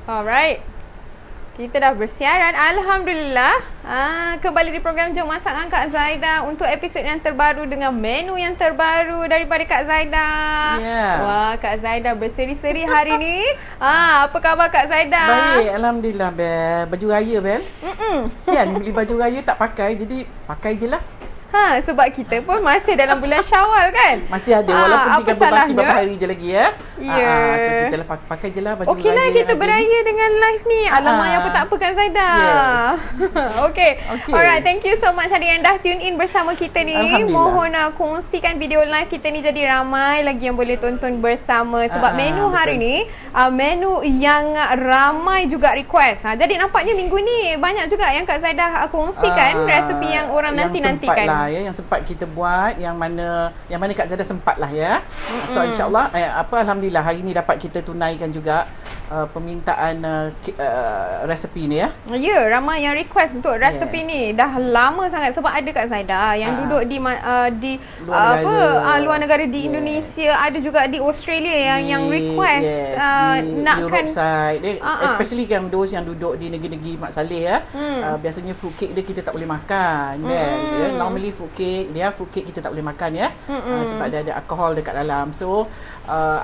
Alright. Kita dah bersiaran. Alhamdulillah. Kembali di program Jom Masak dengan Kak Zaida untuk episod yang terbaru dengan menu yang terbaru daripada Kak Zaida. Yeah. Wah, Kak Zaida berseri-seri hari ni. Apa khabar Kak Zaida? Baik, Alhamdulillah, Bel. Baju raya, Bel. Sian beli baju raya tak pakai, jadi pakai je lah. Sebab kita pun masih dalam bulan Syawal kan? Masih ada, walaupun tinggal beberapa hari je lagi ya. Ya. So kita lah pakai je lah baju Okey raya. lah kita beraya dengan live ni. Alamak, yang apa tak apa Kak Zaida. Yes. Okay. Alright, thank you so much hari yang dah tune in bersama kita ni. Mohon kongsikan video live kita ni jadi ramai lagi yang boleh tonton bersama. Sebab menu hari ni menu yang ramai juga request. Jadi nampaknya minggu ni banyak juga yang Kak Zaida kongsikan resepi yang orang nanti-nantikan. Yang sempat kita buat, yang mana Kak Zaida sempat lah ya. So insyaAllah alhamdulillah hari ni dapat kita tunaikan juga permintaan resepi ni ya. Ya, ramai yang request untuk resepi ni. Dah lama sangat sebab ada Kak Zaida yang duduk di luar negara di Indonesia, ada juga di Australia yang request nakkan Europe side. Especially kan those yang duduk di negeri-negeri Mak Saleh ya. Biasanya fruit cake dia kita tak boleh makan kan. Normally fruit cake kita tak boleh makan ya. Sebab dia ada alkohol dekat dalam. So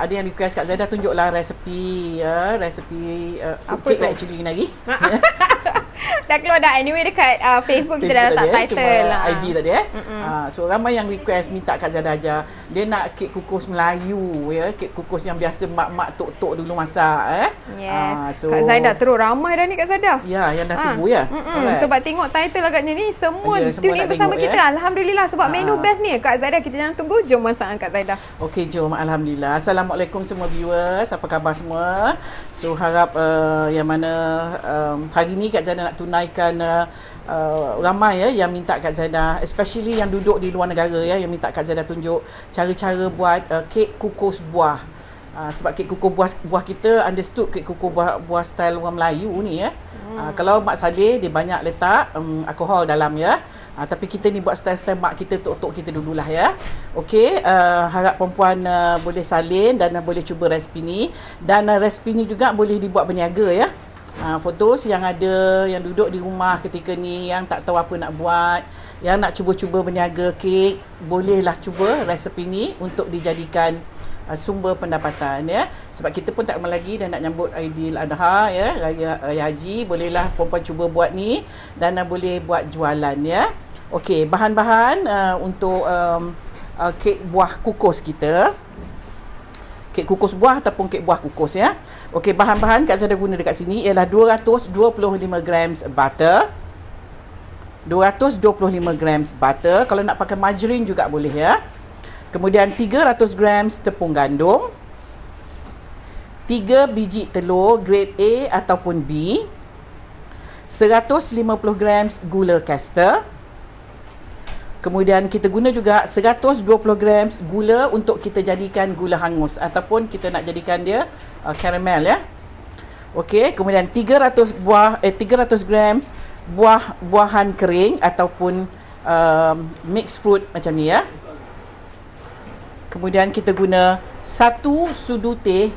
ada yang request Kak Zaida tunjuklah resepi fruit cake lah actually lagi. Dah keluar dah. Anyway dekat Facebook kita dah letak title lah. IG tadi so ramai yang request minta Kak Zaida ajar. Dia nak kek kukus Melayu ya, kek kukus yang biasa mak-mak tok-tok dulu masak Yes. Kak Zaida terus ramai dah ni Kak Zaida. Ya, yang dah tunggu ya. Sebab tengok title agaknya ni semua tune in bersama kita. Alhamdulillah sebab menu best ni Kak Zaida, kita jangan tunggu, jom masak dengan Kak Zaida. Okey, jom. Alhamdulillah. Assalamualaikum semua viewers. Apa khabar semua? So harap yang mana hari ni Kak Zaida nak tunaikan ramai ya yang minta Kak Zaida, especially yang duduk di luar negara ya, yang minta Kak Zaida tunjuk cara-cara buat kek kukus buah. Sebab kek kukus buah kita understood kek kukus buah style orang Melayu ni ya. Kalau Mak Saleh dia banyak letak alkohol dalam ya. Tapi kita ni buat style-style mak kita, tok-tok kita dululah ya. Okey, harap perempuan boleh salin dan boleh cuba resipi ni. Dan resipi ni juga boleh dibuat berniaga ya. For those yang ada, yang duduk di rumah ketika ni, yang tak tahu apa nak buat, yang nak cuba-cuba berniaga kek, bolehlah cuba resipi ni untuk dijadikan sumber pendapatan ya. Sebab kita pun tak lama lagi dah nak nyambut Aidiladha ya, Raya Haji. Bolehlah perempuan cuba buat ni dan boleh buat jualan ya. Okey, bahan-bahan untuk kek buah kukus kita. Kek kukus buah ataupun kek buah kukus ya. Okey, bahan-bahan Kak Zaida guna dekat sini ialah 225 grams butter. 225 grams butter. Kalau nak pakai margarine juga boleh ya. Kemudian 300 grams tepung gandum, 3 biji telur grade A ataupun B, 150 grams gula caster. Kemudian kita guna juga 120 grams gula untuk kita jadikan gula hangus ataupun kita nak jadikan dia karamel ya. Okey, kemudian 300 grams buah-buahan kering ataupun mixed fruit macam ni ya. Kemudian kita guna 1 sudu teh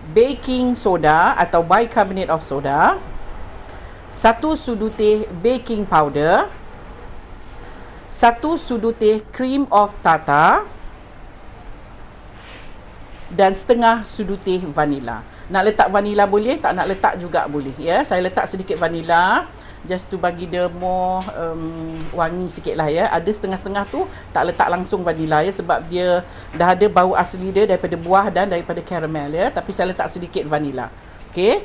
baking soda atau bicarbonate of soda, 1 sudu teh baking powder, 1 sudu teh cream of tartar dan setengah sudu teh vanila. Nak letak vanila boleh, tak nak letak juga boleh ya. Saya letak sedikit vanila just to bagi dia more wangi sikit lah ya. Ada setengah-setengah tu tak letak langsung vanila ya, sebab dia dah ada bau asli dia daripada buah dan daripada karamel ya. Tapi saya letak sedikit vanila. Okey.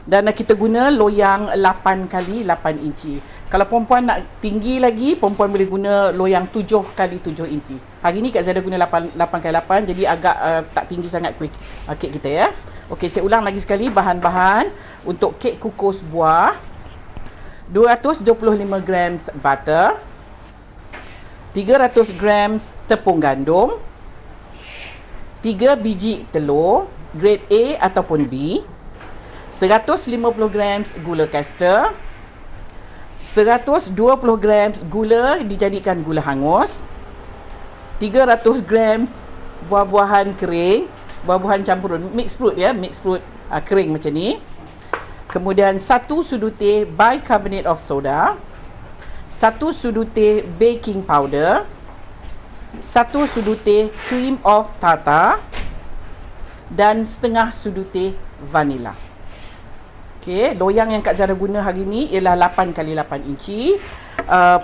Dan kita guna loyang 8 kali 8 inci. Kalau perempuan nak tinggi lagi, perempuan boleh guna loyang 7 kali 7 inci. Hari ni Kak Zaida guna 8 kali 8, jadi agak tak tinggi sangat kek kita ya. Okey, saya ulang lagi sekali bahan-bahan untuk kek kukus buah. 225 grams butter, 300 grams tepung gandum, 3 biji telur grade A ataupun B, 150 grams gula caster, 120 grams gula dijadikan gula hangus, 300 grams buah-buahan kering, buah-buahan campuran, mixed fruit ya, mixed fruit kering macam ni. Kemudian 1 sudu teh bicarbonate of soda, 1 sudu teh baking powder, 1 sudu teh cream of tartar dan setengah sudu teh vanila. Okey, loyang yang Kak Zara guna hari ni ialah 8x8 inci.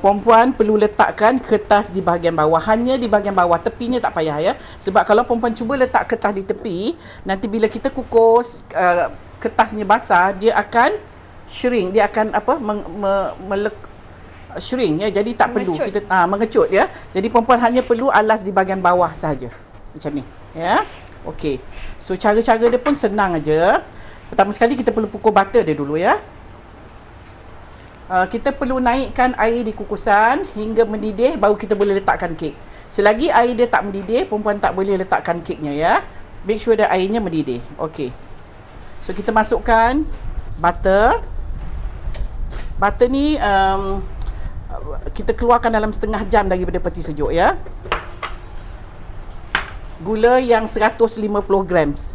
Perempuan perlu letakkan kertas di bahagian bawah, hanya di bahagian bawah, tepinya tak payah ya. Sebab kalau perempuan cuba letak kertas di tepi, nanti bila kita kukus kertasnya basah, dia akan shrink, dia akan shrink ya. Jadi tak perlu kita mengecut ya. Jadi perempuan hanya perlu alas di bahagian bawah sahaja. Macam ni ya. Okey. So cara-cara dia pun senang aja. Pertama sekali kita perlu pukul butter dia dulu ya. Kita perlu naikkan air di kukusan hingga mendidih, baru kita boleh letakkan kek. Selagi air dia tak mendidih, perempuan tak boleh letakkan keknya ya. Make sure that airnya mendidih. Okey. So kita masukkan butter. Butter ni kita keluarkan dalam setengah jam daripada peti sejuk ya. Gula yang 150 grams.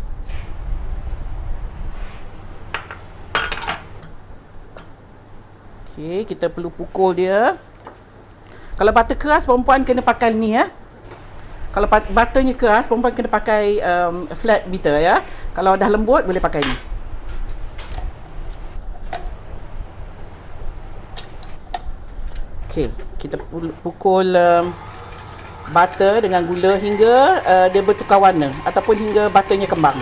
Okey, kita perlu pukul dia. Kalau butter keras, perempuan kena pakai ni ya. Kalau butternya keras, perempuan kena pakai flat beater ya. Kalau dah lembut, boleh pakai ni. Okey, kita pukul butter dengan gula hingga dia bertukar warna ataupun hingga butternya kembang.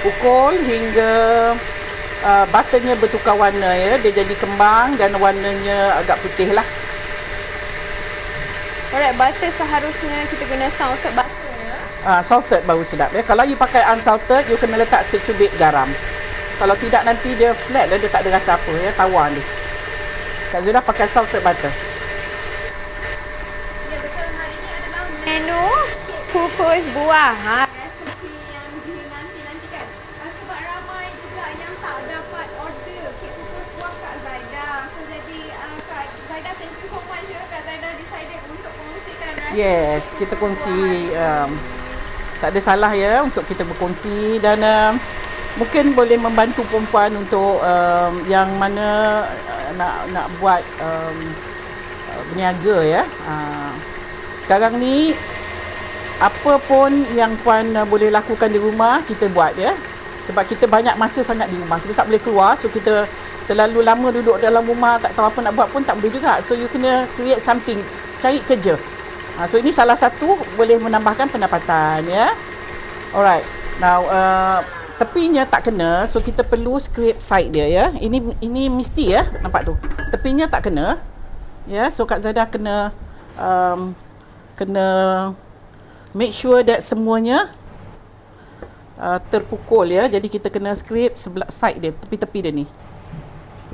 Pukul hingga butternya bertukar warna ya, dia jadi kembang dan warnanya agak putih lah. Alright, butter seharusnya kita guna salted butter ya. Salted baru sedap ya. Kalau you pakai unsalted, you kena letak secubit garam. Kalau tidak nanti dia flat lah, dia tak ada rasa apa ya, tawar dia. Kak Zura pakai salted butter. Ya betul, hari ini adalah menu kukus buah. Yes, kita kongsi, tak ada salah ya untuk kita berkongsi dan mungkin boleh membantu perempuan untuk yang mana nak buat berniaga ya. Sekarang ni apa pun yang puan boleh lakukan di rumah kita buat ya. Sebab kita banyak masa sangat di rumah, kita tak boleh keluar, so kita terlalu lama duduk dalam rumah tak tahu apa nak buat pun tak boleh juga. So you kena create something, cari kerja. So ini salah satu boleh menambahkan pendapatan ya. Alright. Now tepinya tak kena, so kita perlu scrape side dia ya. Ini mesti ya, nampak tu. Tepinya tak kena. Ya, so Kak Zada kena make sure that semuanya terpukul ya. Jadi kita kena scrape sebelah side dia, tepi-tepi dia ni.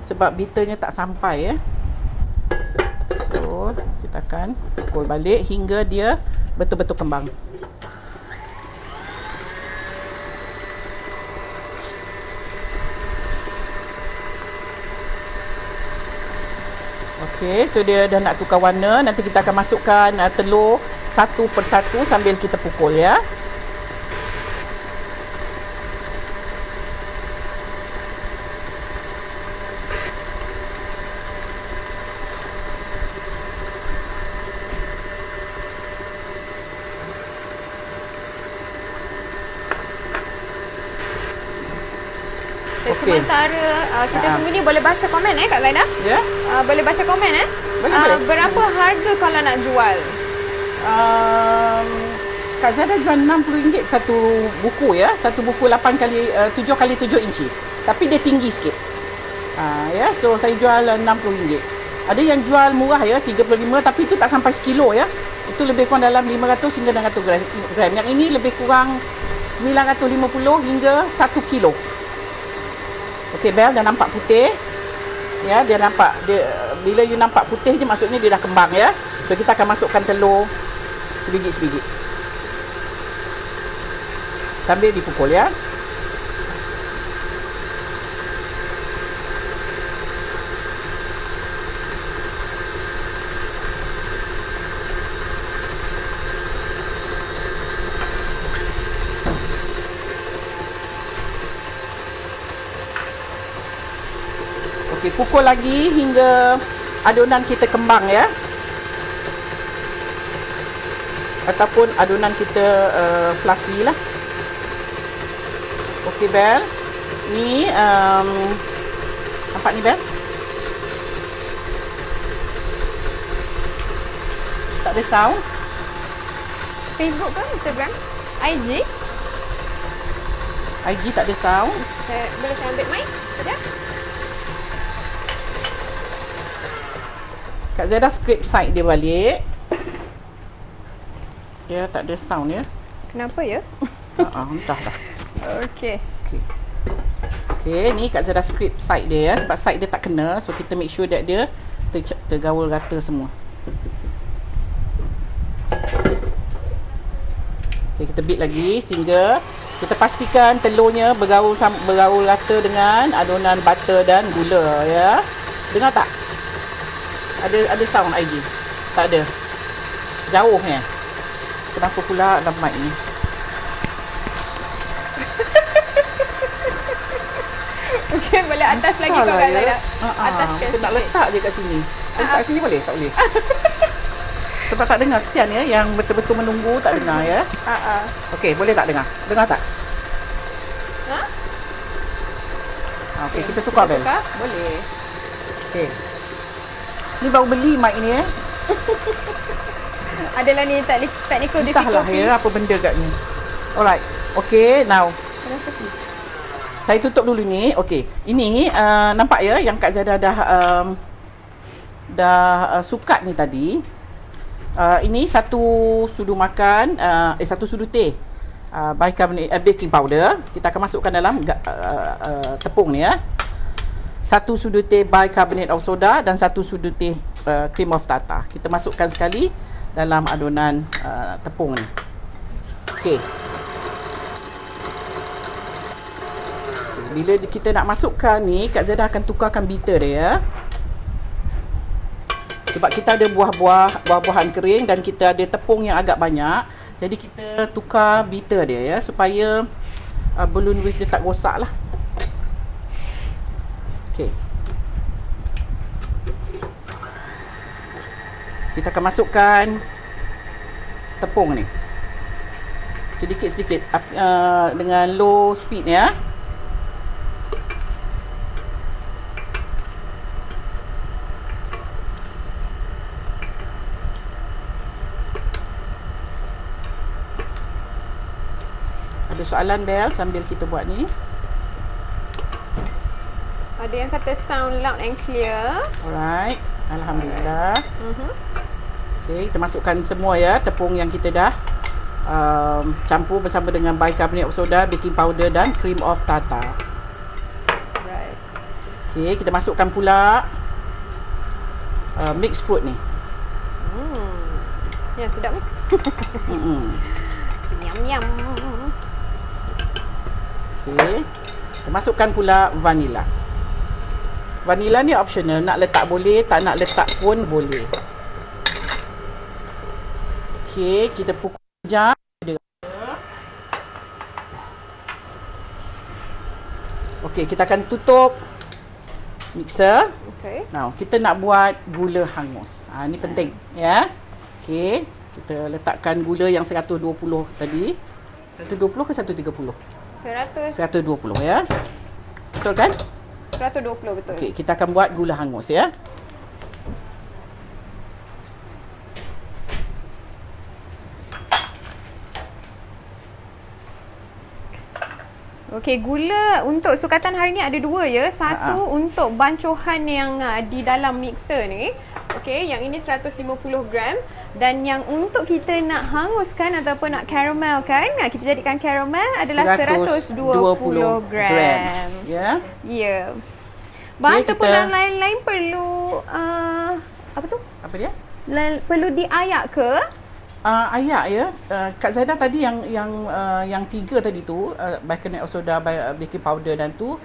Sebab beaternya tak sampai ya. So kita akan pukul balik hingga dia betul-betul kembang. Okey, so dia dah nak tukar warna. Nanti kita akan masukkan telur satu persatu sambil kita pukul ya. Sementara kita tunggu ni, boleh baca komen Kak Zaida? Ya. Boleh baca komen Boleh. Berapa harga kalau nak jual? Kak Zaida jual RM60 satu buku ya. Satu buku 7x7 inci. Tapi dia tinggi sikit. Ya, so saya jual RM60. Ada yang jual murah ya, 35, tapi itu tak sampai sekilo ya. Itu lebih kurang dalam 500 hingga 600 gram. Yang ini lebih kurang 950 hingga 1 kilo. Okey, Bel dah nampak putih. Ya, dia nampak. Bila you nampak putih je maksudnya dia dah kembang ya. So kita akan masukkan telur sebiji-sebiji. Sambil dipukul ya. Okey, pukul lagi hingga adunan kita kembang ya. Ataupun adunan kita fluffy lah. Okey, Bel. Ni nampak ni, Bel? Tak ada sound. Facebook ke Instagram? IG? IG tak ada sound. Boleh saya ambil mic? Sekejap. Kak Zada script side dia balik. Ya, tak ada sound ya. Kenapa ya? Entahlah. Okey. Okey, ni Kak Zada script side dia ya. Sebab side dia tak kena. So, kita make sure that dia tergaul rata semua. Okey, kita beat lagi sehingga kita pastikan telurnya bergaul rata dengan adunan butter dan gula ya. Dengar tak? Ada sound IG? Tak ada. Jauh ya. Kenapa pula dalam mic ni? Okey, boleh atas lagi kau Kak Zada. Atas ke? Kita nak letak je kat sini. Letak sini boleh? Tak boleh. Sebab tak dengar, kesian ya. Yang betul-betul menunggu tak dengar ya. Okey, boleh tak dengar? Dengar tak? Okey, kita tukar Bel. Boleh. Okey. Ni baru beli mic ni ya. Adalah ni technical Entahlah difficulty. ya, apa benda kat ni. Alright. Okey, now. Saya tutup dulu ni. Okey. Ini nampak ya yang Kak Zada dah sukat ni tadi. Ini satu sudu makan, satu sudu teh bicarbonate baking powder. Kita akan masukkan dalam tepung ni ya. Satu sudu teh bicarbonate of soda dan satu sudu teh cream of tartar. Kita masukkan sekali dalam adunan tepung ni. Okey. Bila kita nak masukkan ni, Kak Zada akan tukarkan bitter dia ya. Sebab kita ada buah-buahan kering dan kita ada tepung yang agak banyak. Jadi kita tukar bitter dia ya supaya balloon whisk dia tak rosak lah. Okey. Kita akan masukkan tepung ni. Sedikit-sedikit dengan low speed ya. Ada soalan Bel sambil kita buat ni? Ada yang kata sound loud and clear. Alright. Alhamdulillah. Okey, kita masukkan semua ya tepung yang kita dah campur bersama dengan bicarbonate of soda, baking powder dan cream of tartar. Right. Okey, kita masukkan pula mixed fruit ni. Ya, sedap ni. Yum. Okey. Kita masukkan pula vanilla. Vanilla ni optional, nak letak boleh, tak nak letak pun boleh. Okey, kita pukul sekejap. Okey, kita akan tutup mixer. Okay. Now, kita nak buat gula hangus. Ni penting, ya. Okey, kita letakkan gula yang 120 tadi. 120 ke 130? 120 ya. Betul kan? 120 betul. Okey, kita akan buat gula hangus ya. Okey, gula untuk sukatan hari ni ada dua ya. Satu untuk bancuhan yang di dalam mixer ni. Okey, yang ini 150 gram. Dan yang untuk kita nak hanguskan ataupun nak caramelkan, kita jadikan caramel adalah 120 gram. Ya. Ya. Bahan tepung lain-lain perlu apa tu? Apa dia? Perlu diayak ke? Ayak ya. Kak Zaidah tadi yang 3 tadi tu, bicarbonate of soda, baking powder dan tu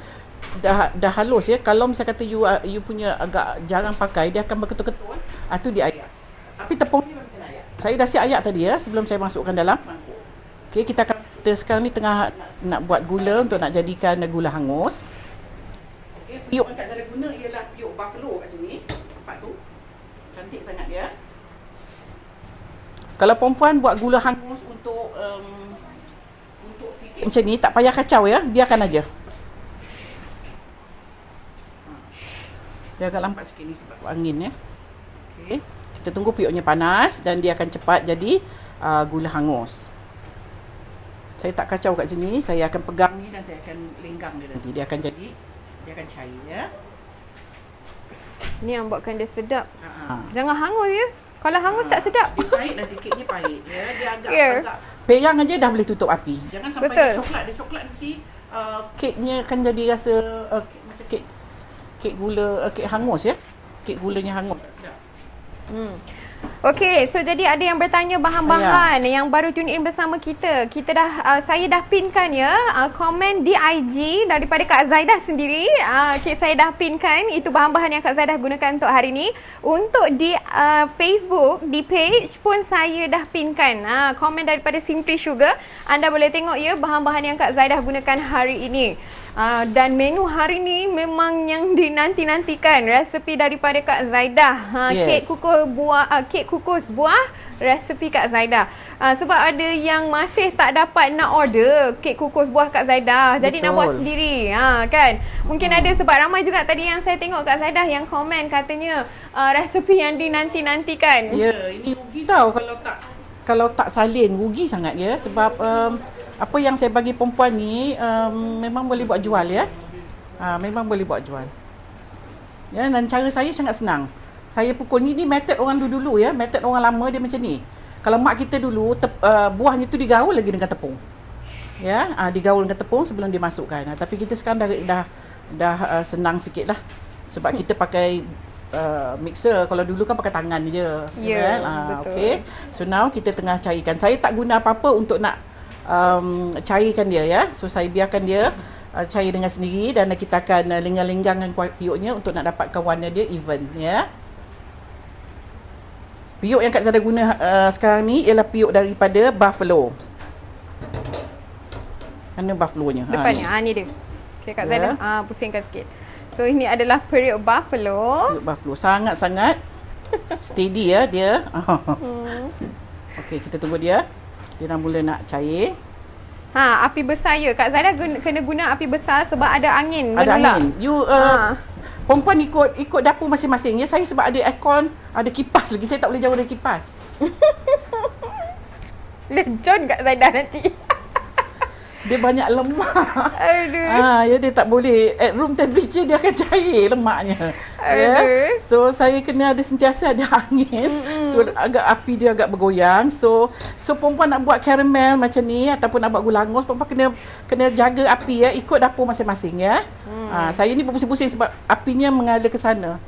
dah halus ya. Kalau misalnya kata you punya agak jarang pakai, dia akan berketul-ketul. Tu diayak. Tapi tepung ni memang kena ayak. Saya dah siap ayak tadi ya sebelum saya masukkan dalam mangkuk. Okey, kita sekarang ni tengah nak buat gula untuk nak jadikan gula hangus. Okey, piuk yang Kak Zaidah guna ialah piuk buffalo kat sini. Nampak tu? Cantik sangat dia. Kalau perempuan buat gula hangus untuk sikit macam ni, tak payah kacau ya, biarkan aja. Dia agak lambat sikit ni sebab angin ya. Okey. Kita tunggu piuknya panas dan dia akan cepat jadi gula hangus. Saya tak kacau kat sini, saya akan pegang ni dan saya akan lenggang dia nanti. Dia akan cair ya. Ni yang buatkan dia sedap. Jangan hangus ya. Kalau hangus tak sedap. Dia pahit nanti, keknya pahit ya. Dia agak perang aja dah boleh tutup api. Jangan sampai dia coklat nanti keknya akan jadi rasa macam kek gula, kek hangus ya. Kek gulanya hangus. Okey, so jadi ada yang bertanya bahan-bahan yang baru tune in bersama kita. Saya dah pinkan ya komen di IG daripada Kak Zaidah sendiri. Okey, saya dah pinkan itu bahan-bahan yang Kak Zaidah gunakan untuk hari ni. Untuk di Facebook, di page pun saya dah pinkan komen daripada Simply Sugar. Anda boleh tengok ya bahan-bahan yang Kak Zaidah gunakan hari ini. Dan menu hari ni memang yang dinanti-nantikan, resepi daripada Kak Zaidah. Kek kukus buah resepi Kak Zaidah. Sebab ada yang masih tak dapat nak order kek kukus buah Kak Zaidah. Jadi nak buat sendiri. Kan? Mungkin ada sebab ramai juga tadi yang saya tengok Kak Zaidah yang komen katanya resepi yang dinanti-nantikan. Ya, ini rugi tau kalau tak salin, rugi sangat ya sebab apa yang saya bagi perempuan ni memang boleh buat jual ya. Memang boleh buat jual. Ya, dan cara saya sangat senang. Saya pukul ni method orang dulu ya, method orang lama dia macam ni. Kalau mak kita dulu buahnya tu digaul lagi dengan tepung. Ya, digaul dengan tepung sebelum dimasukkan. Tapi kita sekarang dah senang sikitlah. Sebab kita pakai mixer. Kalau dulu kan pakai tangan je. Ya, betul. Okey. So now kita tengah cairkan. Saya tak guna apa-apa untuk nak cairkan dia ya. So saya biarkan dia cair dengan sendiri dan kita akan lenggang-lenggangkan piuknya untuk nak dapatkan warna dia even ya. Piuk yang Kak Zaidah guna sekarang ni ialah piuk daripada buffalo. Mana buffalo-nya? Depannya ni dia. Okey Kak Zaidah pusingkan sikit. So ini adalah periuk buffalo. Periuk buffalo sangat-sangat steady ya dia. Okey, kita tunggu dia. Dia dah mula nak cair. Api besar ya. Kak Zaidah kena guna api besar sebab ada angin. Ada angin. You perempuan ikut dapur masing-masing ya. Saya sebab ada aircon, ada kipas lagi. Saya tak boleh jauh dari kipas. Lecon Kak Zaidah nanti. Dia banyak lemak. Aduh. Ya, dia tak boleh. At room temperature dia akan cair lemaknya. Ya. So saya kena sentiasa ada angin. So api dia agak bergoyang. So perempuan nak buat caramel macam ni ataupun nak buat gula hangus, perempuan kena jaga api ya, ikut dapur masing-masing ya. Saya ni berpusing-pusing sebab apinya mengalir ke sana.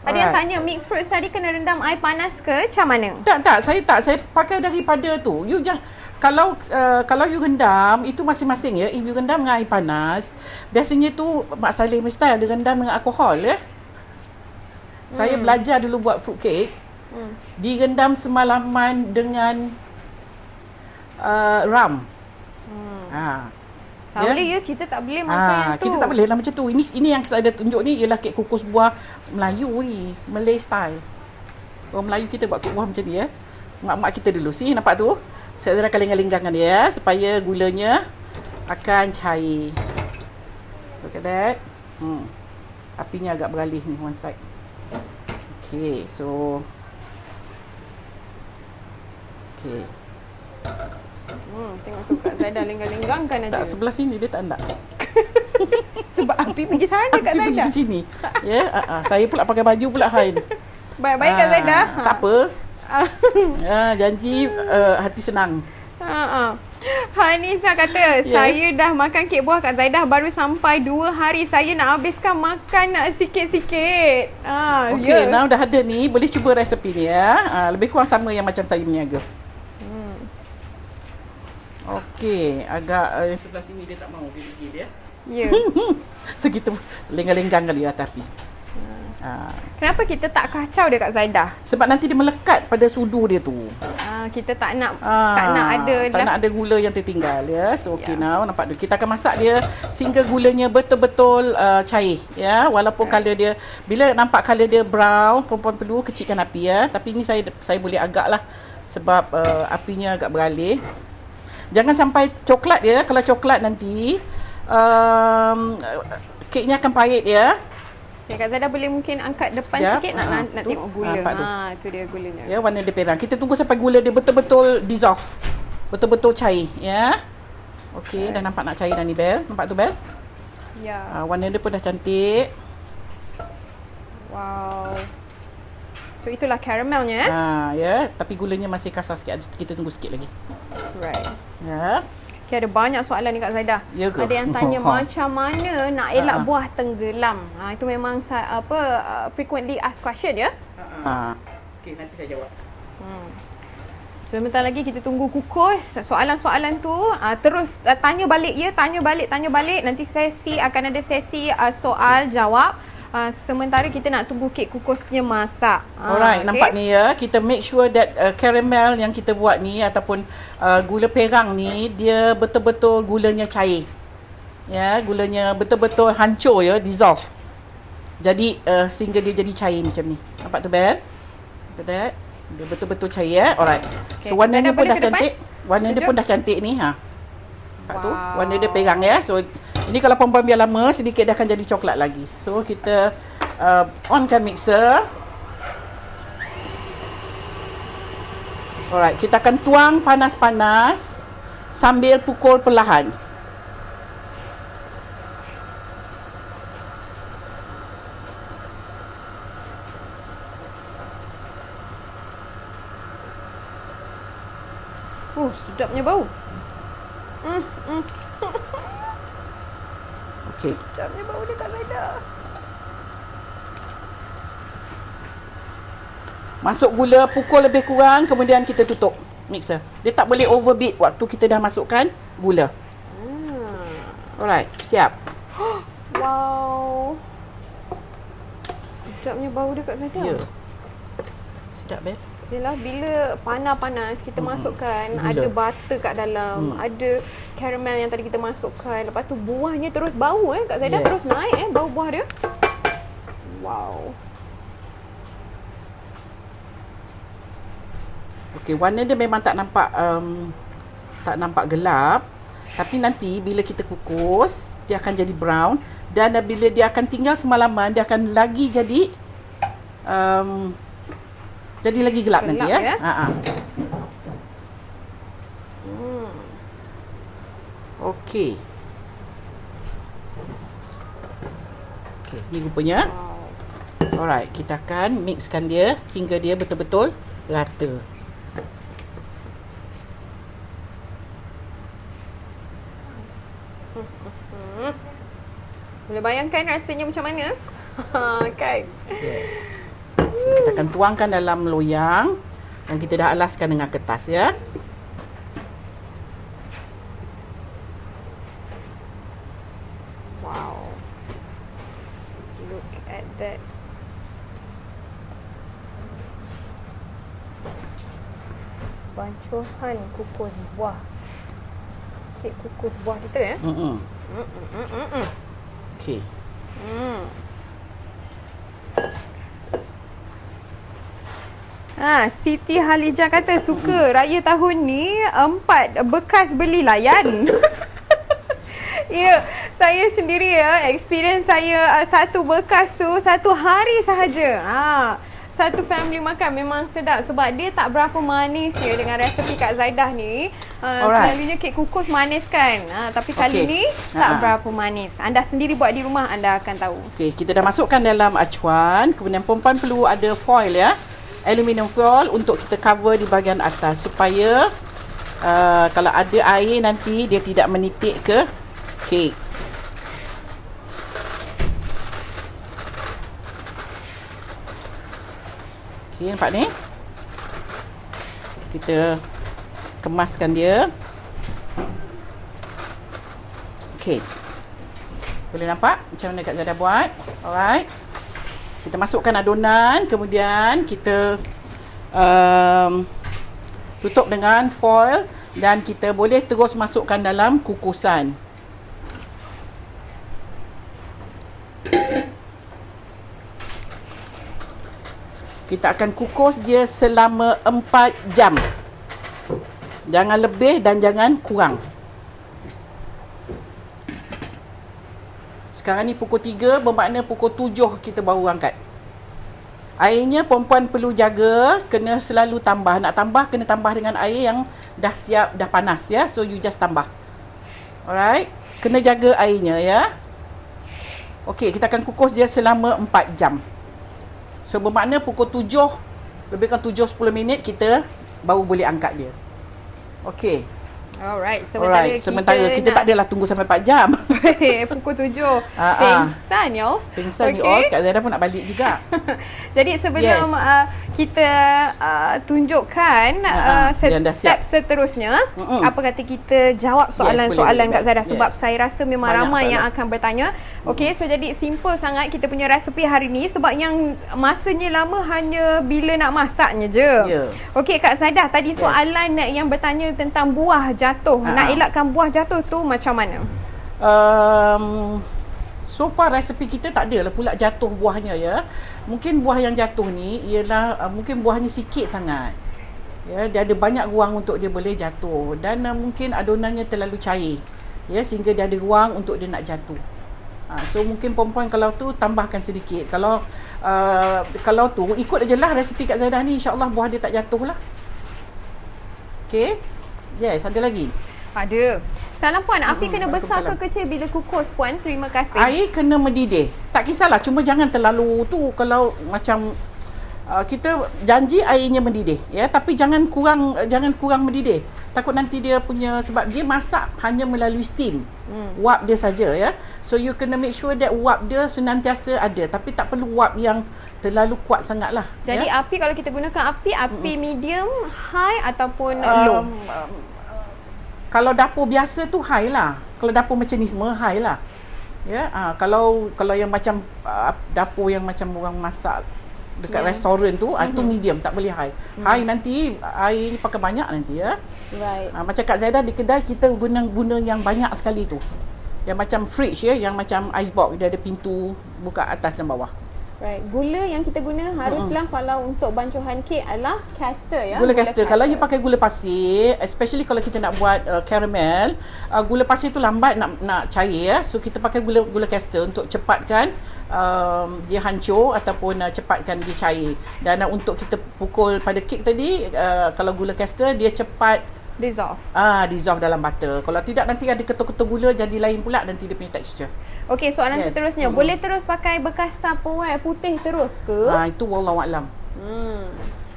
Ada yang tanya mixed fruit tadi kena rendam air panas ke macam mana? Tak, saya pakai daripada tu. You jangan kalau you rendam, itu masing-masing ya. If you rendam dengan air panas, biasanya tu Mak Salim style dia rendam dengan alkohol ya. Saya belajar dulu buat fruit cake. Direndam semalaman dengan rum. Tak boleh ya, kita tak boleh makan yang tu. Kita tak boleh lah macam tu. Ini yang saya ada tunjuk ni ialah kek kukus buah Melayu ni, Malay style. Orang Melayu kita buat kukus buah macam ni ya. Mak-mak kita dulu. See, nampak tu? Saya akan lenggang-lenggangkan dia supaya gulanya akan cair. Look at that. Apinya agak beralih ni one side. Okay, so Tengok tu Kak Zaidah lenggang-lenggangkan aja. Tak, sebelah sini dia tak nak. Sebab api pergi sana Kak Dia Zaidah. pergi sini. Ya, saya pula pakai baju pula Hain. Baik-baik Kak Zaidah. Tak apa. Janji hati senang. Hanisa kata, Yes. saya dah makan kek buah Kak Zaidah baru sampai 2 hari. Saya nak habiskan makan sikit-sikit. Okey, now dah ada ni, boleh cuba resepi ni ya. Lebih kurang sama yang macam saya berniaga. Okey, agak yang sebelah sini dia tak mahu dia pergi dia. Ya. So kita lenggang-lenggang kali atas api. Kenapa kita tak kacau dia Kak Zaidah? Sebab nanti dia melekat pada sudu dia tu. Kita tak nak ada tak nak ada gula yang tertinggal ya. So okey, now nampak tu. Kita akan masak dia sehingga gulanya betul-betul cair ya. Walaupun color dia, bila nampak color dia brown, perempuan perlu kecilkan api ya. Tapi ni saya boleh agak lah sebab apinya agak beralih. Jangan sampai coklat dia. Kalau coklat nanti keknya akan pahit ya. Okay, Kak Zaidah boleh mungkin angkat depan Sekejap. sikit nak tengok gula. Tu dia gulanya. Ya, warna dia perang. Kita tunggu sampai gula dia betul-betul dissolve. Betul-betul cair ya. Okey, dah nampak nak cair dah ni Bel. Nampak tu Bel? Ya. Warna dia pun dah cantik. Wow. So itulah caramelnya Ya, tapi gulanya masih kasar sikit. Kita tunggu sikit lagi. Right. Ya. Okay, ada banyak soalan ni Kak Zaidah. Ya ke? Ada yang tanya macam mana nak elak buah tenggelam. Itu memang frequently asked question ya. Okey, nanti saya jawab. Sebentar lagi kita tunggu kukus. Soalan-soalan tu terus tanya balik ya, tanya balik. Nanti akan ada sesi soal jawab. Sementara kita nak tunggu kek kukusnya masak. Alright, nampak ni ya. Kita make sure that caramel yang kita buat ni ataupun gula perang ni dia betul-betul gulanya cair. Ya, gulanya betul-betul hancur ya, dissolve. Jadi sehingga dia jadi cair macam ni. Nampak tu Bel? Nampak tak? Dia betul-betul cair ya. Alright. Okay, So warna dia pun dah cantik. Warna dia Tunjuk. pun dah cantik ni Nampak tu? Warna dia perang ya. So ini kalau perempuan biar lama sedikit dia akan jadi coklat lagi. So kita onkan mixer. Alright, kita akan tuang panas-panas sambil pukul perlahan. Sedapnya bau. Okey. Sedapnya bau dia Kak Zaidah. Masuk gula, pukul lebih kurang, kemudian kita tutup mixer. Dia tak boleh overbeat waktu kita dah masukkan gula. Alright, siap. Wow. Sedapnya bau dia Kak Zaidah. Ya. Sedap Bel. Yalah, bila panas-panas kita masukkan Gula. ada butter kat dalam, ada caramel yang tadi kita masukkan. Lepas tu buahnya terus bau Kak Zaidah, Yes. terus naik bau buah dia. Wow. Okey, warna dia memang tak nampak gelap. Tapi nanti bila kita kukus, dia akan jadi brown, dan bila dia akan tinggal semalaman, dia akan lagi jadi lagi gelap nanti ya. Okey. Okey, ni rupanya. Alright, kita akan mixkan dia hingga dia betul-betul rata. Boleh bayangkan rasanya macam mana? Kan? Yes. So, kita akan tuangkan dalam loyang dan kita dah alaskan dengan kertas ya. Wow. Look at that. Bancuhan kukus buah. Kek kukus buah kita ya. Okey. Siti Halijah kata suka raya tahun ni 4 bekas beli layan. Ya, saya sendiri ya, experience saya satu bekas tu 1 hari sahaja. satu family makan memang sedap sebab dia tak berapa manis ya dengan resepi Kak Zaidah ni. Selalunya kek kukus manis kan. Tapi kali ni tak berapa manis. Anda sendiri buat di rumah anda akan tahu. Okey, kita dah masukkan dalam acuan. Kemudian perempuan perlu ada foil ya. Aluminium foil untuk kita cover di bahagian atas supaya kalau ada air nanti dia tidak menitik ke kek. Okey, nampak ni? Kita kemaskan dia. Okey. Boleh nampak macam mana Kak Zaidah buat? Alright. Kita masukkan adunan, kemudian kita tutup dengan foil dan kita boleh terus masukkan dalam kukusan. Kita akan kukus dia selama 4 jam. Jangan lebih dan jangan kurang. Sekarang ni pukul 3, bermakna pukul 7 kita baru angkat. Airnya perempuan perlu jaga, kena selalu tambah. Nak tambah, kena tambah dengan air yang dah siap, dah panas ya. So you just tambah. Alright. Kena jaga airnya ya. Okey, kita akan kukus dia selama 4 jam. So bermakna pukul 7, lebih kurang 7-10 minit kita baru boleh angkat dia. Okey. Alright, sementara kita tak adalah tunggu sampai 4 jam. Pukul 7. Pingsan ya. Pingsan okay. Kak Zaidah pun nak balik juga. Jadi sebelum kita tunjukkan step seterusnya, apa kata kita jawab soalan-soalan Kak Zaidah sebab saya rasa memang banyak ramai soalan yang akan bertanya. Okey, so jadi simple sangat kita punya resepi hari ni sebab yang masanya lama hanya bila nak masaknya je. Okey, Kak Zaidah tadi soalan yang bertanya tentang buah jatuh. Nak elakkan buah jatuh tu macam mana? So far resepi kita tak adalah pula jatuh buahnya ya. Mungkin buah yang jatuh ni ialah mungkin buahnya sikit sangat. Ya, dia ada banyak ruang untuk dia boleh jatuh dan mungkin adonannya terlalu cair. Ya, sehingga dia ada ruang untuk dia nak jatuh. So mungkin perempuan kalau tu tambahkan sedikit. Kalau tu ikut ajalah resepi Kak Zaidah ni, insya-Allah buah dia tak jatuh lah. Okey. Yes, ada lagi? Ada. Salam Puan, api kena besar ke kecil bila kukus Puan? Terima kasih. Air kena mendidih. Tak kisahlah, cuma jangan terlalu tu kalau macam kita janji airnya mendidih ya, tapi jangan kurang mendidih. Takut nanti dia punya, sebab dia masak hanya melalui steam. Wap dia saja ya. So you kena make sure that wap dia senantiasa ada, tapi tak perlu wap yang terlalu kuat sangatlah. Jadi api kalau kita gunakan api medium, high ataupun low. Kalau dapur biasa tu high lah. Kalau dapur macam ni semua high lah. Ya, kalau yang macam dapur yang macam orang masak dekat restoran tu, tu medium, tak boleh high. High nanti air ni pakai banyak nanti ya. Right. Macam Kak Zaidah di kedai kita guna yang banyak sekali tu. Yang macam fridge ya, yang macam ice box, dia ada pintu buka atas dan bawah. Right. Gula yang kita guna haruslah kalau untuk bancuhan kek adalah caster ya. Gula caster. Kalau you pakai gula pasir, especially kalau kita nak buat caramel, gula pasir tu lambat nak cair ya. So kita pakai gula caster untuk cepatkan dia hancur ataupun cepatkan dia cair. Dan untuk kita pukul pada kek tadi, kalau gula caster dia cepat dissolve. Dissolve dalam butter. Kalau tidak nanti ada ketul-ketul gula jadi lain pula nanti dia punya texture. Okey, soalan seterusnya, boleh terus pakai bekas Tupperware putih terus ke? Itu wallahu a'lam.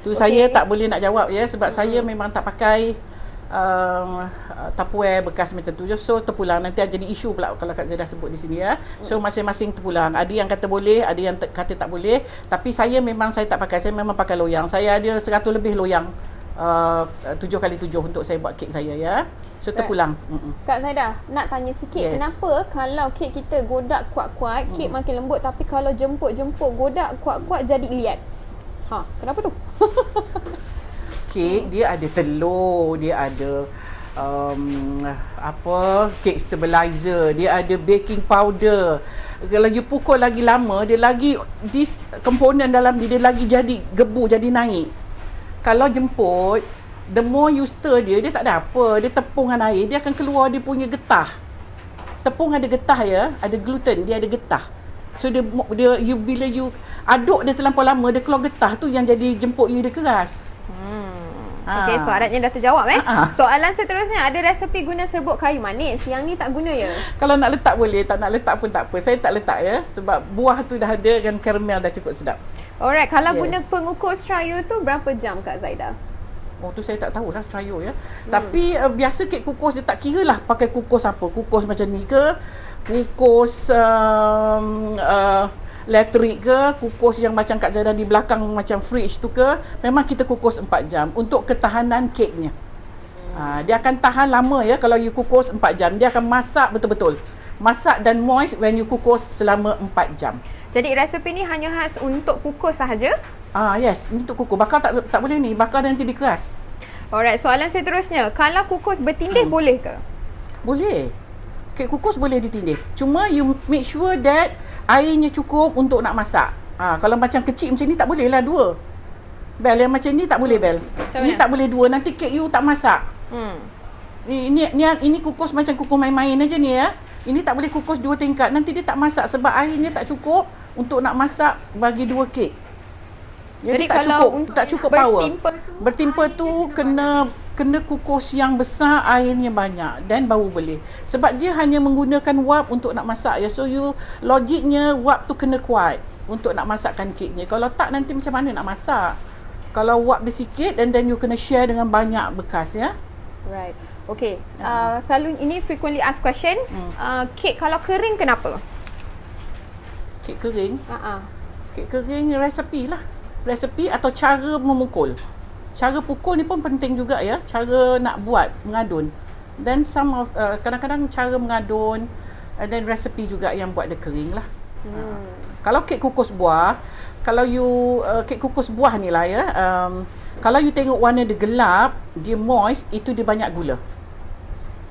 Tu saya tak boleh nak jawab ya, sebab saya memang tak pakai Tupperware bekas macam tu. So terpulang, nanti jadi isu pula kalau Kak Zaidah sebut di sini ya. So masing-masing terpulang. Ada yang kata boleh, ada yang kata tak boleh. Tapi saya tak pakai, saya memang pakai loyang. Saya ada 100 lebih loyang. 7x7 untuk saya buat kek saya ya. So terpulang. Kak Zaidah nak tanya sikit, kenapa kalau kek kita godak kuat-kuat, kek makin lembut, tapi kalau jemput-jemput godak kuat-kuat jadi liat? Kenapa tu? Kek dia ada telur, dia ada cake stabilizer, dia ada baking powder. Kalau you pukul lagi lama, dia lagi komponen dalam dia lagi jadi gebu, jadi naik. Kalau jemput, the more you stir dia tak ada apa. Dia tepung dengan air, dia akan keluar dia punya getah. Tepung ada getah ya, ada gluten, dia ada getah. So bila you aduk dia terlampau lama, dia keluar getah tu yang jadi jemput you dia keras. Okey, soalannya dah terjawab Soalan seterusnya, ada resepi guna serbuk kayu manis. Yang ni tak guna ya? Kalau nak letak boleh, tak nak letak pun tak apa. Saya tak letak ya, sebab buah tu dah ada dan karamel dah cukup sedap. Alright, kalau guna pengukur strayo tu berapa jam Kak Zaida? Oh tu saya tak tahulah strayo ya. Tapi biasa kek kukus dia tak kira lah pakai kukus apa. Kukus macam ni ke, kukus elektrik ke, kukus yang macam Kak Zaida di belakang macam fridge tu ke, memang kita kukus 4 jam untuk ketahanan keknya. Dia akan tahan lama ya kalau you kukus 4 jam. Dia akan masak betul-betul. Masak dan moist when you kukus selama 4 jam. Jadi resepi ni hanya khas untuk kukus sahaja? Yes, ini untuk kukus. Bakar tak boleh ni, bakar nanti dia keras. Alright, soalan seterusnya, kalau kukus bertindih boleh ke? Boleh. Kek kukus boleh ditindih. Cuma you make sure that airnya cukup untuk nak masak. Kalau macam kecil macam ni tak boleh lah 2. Bel yang macam ni tak boleh Bel. Ini tak boleh 2, nanti kek you tak masak. Ini kukus macam kukus main-main aja ni ya. Ini tak boleh kukus 2 tingkat, nanti dia tak masak sebab airnya tak cukup untuk nak masak bagi 2 kek. Jadi tak cukup power. Bertimpa tu kena kukus yang besar, airnya banyak dan baru boleh. Sebab dia hanya menggunakan wap untuk nak masak ya. So logiknya wap tu kena kuat untuk nak masakkan keknya. Kalau tak nanti macam mana nak masak? Kalau wap dia sikit and then you kena share dengan banyak bekas ya. Right. Okay. Selalu ini frequently asked question. Kek kalau kering kenapa? Kek kering? Kek kering resepi lah. Resepi atau cara memukul. Cara pukul ni pun penting juga ya. Cara nak buat, mengadun. Dan kadang-kadang cara mengadun and then resipi juga yang buat dia kering lah. Kalau kek kukus buah, kalau you kek kukus buah ni lah ya, kalau you tengok warna dia gelap, dia moist, itu dia banyak gula.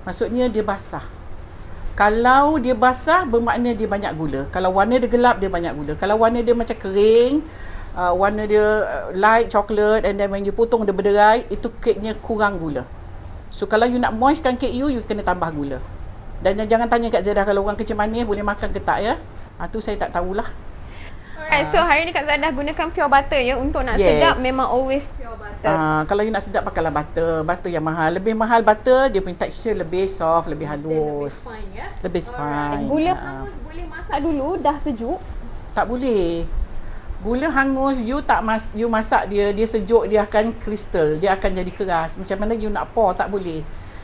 Maksudnya dia basah. Kalau dia basah bermakna dia banyak gula. Kalau warna dia gelap dia banyak gula. Kalau warna dia macam kering, warna dia light chocolate and then when you potong dia berderai, itu keknya kurang gula. So kalau you nak moistkan kek you kena tambah gula. Dan jangan tanya Kak Zaida kalau orang kecil manis boleh makan ke tak ya. Tu saya tak tahulah. Alright, so hari ni Kak Zaida gunakan pure butter ya. Untuk nak sedap memang always pure butter. Kalau you nak sedap pakailah butter. Butter yang mahal. Lebih mahal butter, dia punya texture lebih soft, lebih halus. Lebih fine ya. Lebih fine. Gula hangus boleh masak dulu dah sejuk? Tak boleh. Gula hangus you masak dia sejuk, dia akan kristal, dia akan jadi keras. Macam mana you nak pour tak boleh.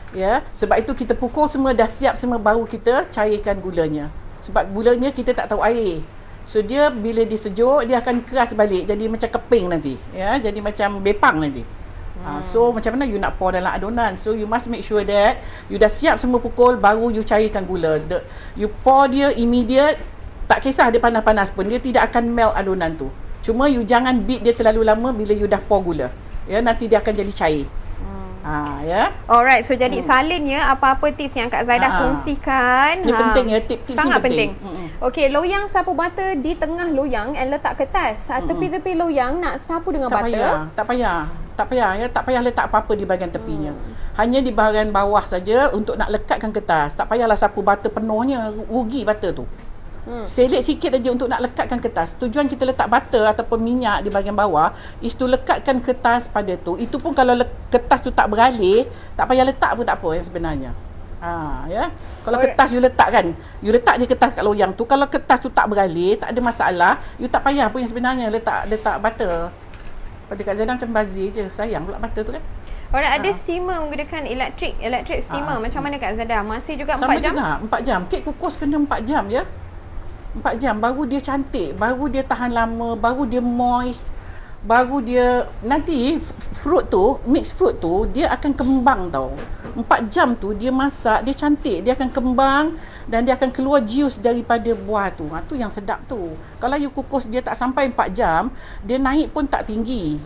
Ya, sebab itu kita pukul semua dah siap semua baru kita cairkan gulanya. Sebab gulanya kita tak tahu air. So dia bila dia sejuk dia akan keras balik jadi macam keping nanti. Ya, jadi macam bepang nanti. So macam mana you nak pour dalam adunan. So you must make sure that you dah siap semua pukul baru you cairkan gula. You pour dia immediate. Tak kisah dia panas-panas pun, dia tidak akan melt adunan tu. Cuma you jangan beat dia terlalu lama bila you dah pour gula. Ya, nanti dia akan jadi cair. Ya. Alright, so jadi salin ya, apa-apa tips yang Kak Zaida kongsikan. Ini penting ya, tips sangat penting. Okey, loyang sapu butter di tengah loyang and letak kertas. Tepi-tepi loyang nak sapu dengan butter. Tak payah letak apa-apa di bahagian tepinya. Hanya di bahagian bawah saja untuk nak lekatkan kertas. Tak payahlah sapu butter penuhnya, rugi butter tu. Selit sikit aja untuk nak lekatkan kertas. Tujuan kita letak butter ataupun minyak di bahagian bawah is to lekatkan kertas pada tu. Itu pun kalau kertas tu tak beralih, tak payah letak pun tak apa yang sebenarnya. Ya. Kalau kertas you letak kan, you letak je kertas kat loyang tu. Kalau kertas tu tak beralih, tak ada masalah, you tak payah pun yang sebenarnya letak butter. Pada Kak Zaida macam bazir je. Sayang pula butter tu kan. Alright, ada steamer menggunakan electric steamer. Macam mana Kak Zaida? Masih juga 4 jam? Sama juga, 4 jam. Kek kukus kena 4 jam je. 4 jam baru dia cantik, baru dia tahan lama, baru dia moist, baru dia nanti fruit tu, mix fruit tu dia akan kembang tau. 4 jam tu dia masak, dia cantik, dia akan kembang dan dia akan keluar juice daripada buah tu. Tu yang sedap tu. Kalau you kukus dia tak sampai 4 jam, dia naik pun tak tinggi.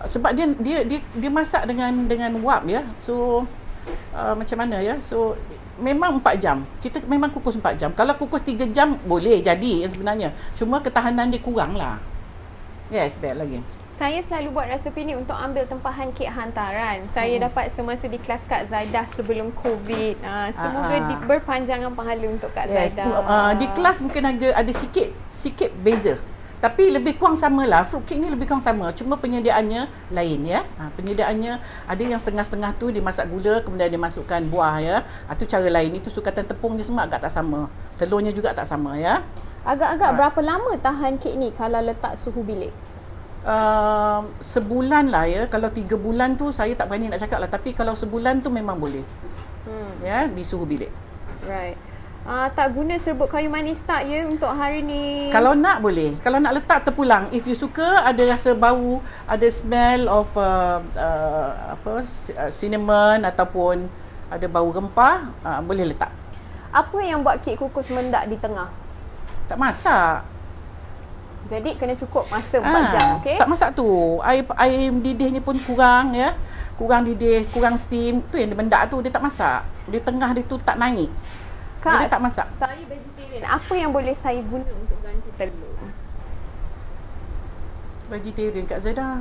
Sebab dia masak dengan wap ya. So macam mana ya? So memang 4 jam. Kita memang kukus 4 jam. Kalau kukus 3 jam boleh jadi yang sebenarnya. Cuma ketahanan dia kurang lah. Yes, baik lagi. Saya selalu buat resepi ni untuk ambil tempahan kek hantaran. Saya dapat semasa di kelas Kak Zaidah sebelum COVID. Semoga berpanjangan pahala untuk Kak Zaidah. Di kelas mungkin ada sikit beza. Tapi lebih kurang sama lah. Fruit cake ni lebih kurang sama. Cuma penyediaannya lain ya. Penyediaannya ada yang setengah-setengah tu dimasak gula, kemudian dia masukkan buah ya. Itu cara lain. Itu sukatan tepung dia semua agak tak sama. Telurnya juga tak sama ya. Agak-agak berapa lama tahan kek ni kalau letak suhu bilik? Sebulan lah ya. Kalau 3 bulan tu saya tak berani nak cakap lah. Tapi kalau sebulan tu memang boleh. Ya, di suhu bilik. Right. Tak guna serbuk kayu manis tak ya untuk hari ni? Kalau nak boleh. Kalau nak letak terpulang. If you suka ada rasa bau, ada smell of cinnamon ataupun ada bau rempah, boleh letak. Apa yang buat kek kukus mendak di tengah? Tak masak. Jadi kena cukup masa 4 jam, okey? Tak masak tu. Air mendidihnya pun kurang ya. Kurang didih, kurang steam. Tu yang dia mendak tu, dia tak masak. Di tengah dia tu tak naik. Kak, dia tak masak. Saya vegetarian. Apa yang boleh saya guna untuk ganti telur? Vegetarian Kak Zaidah.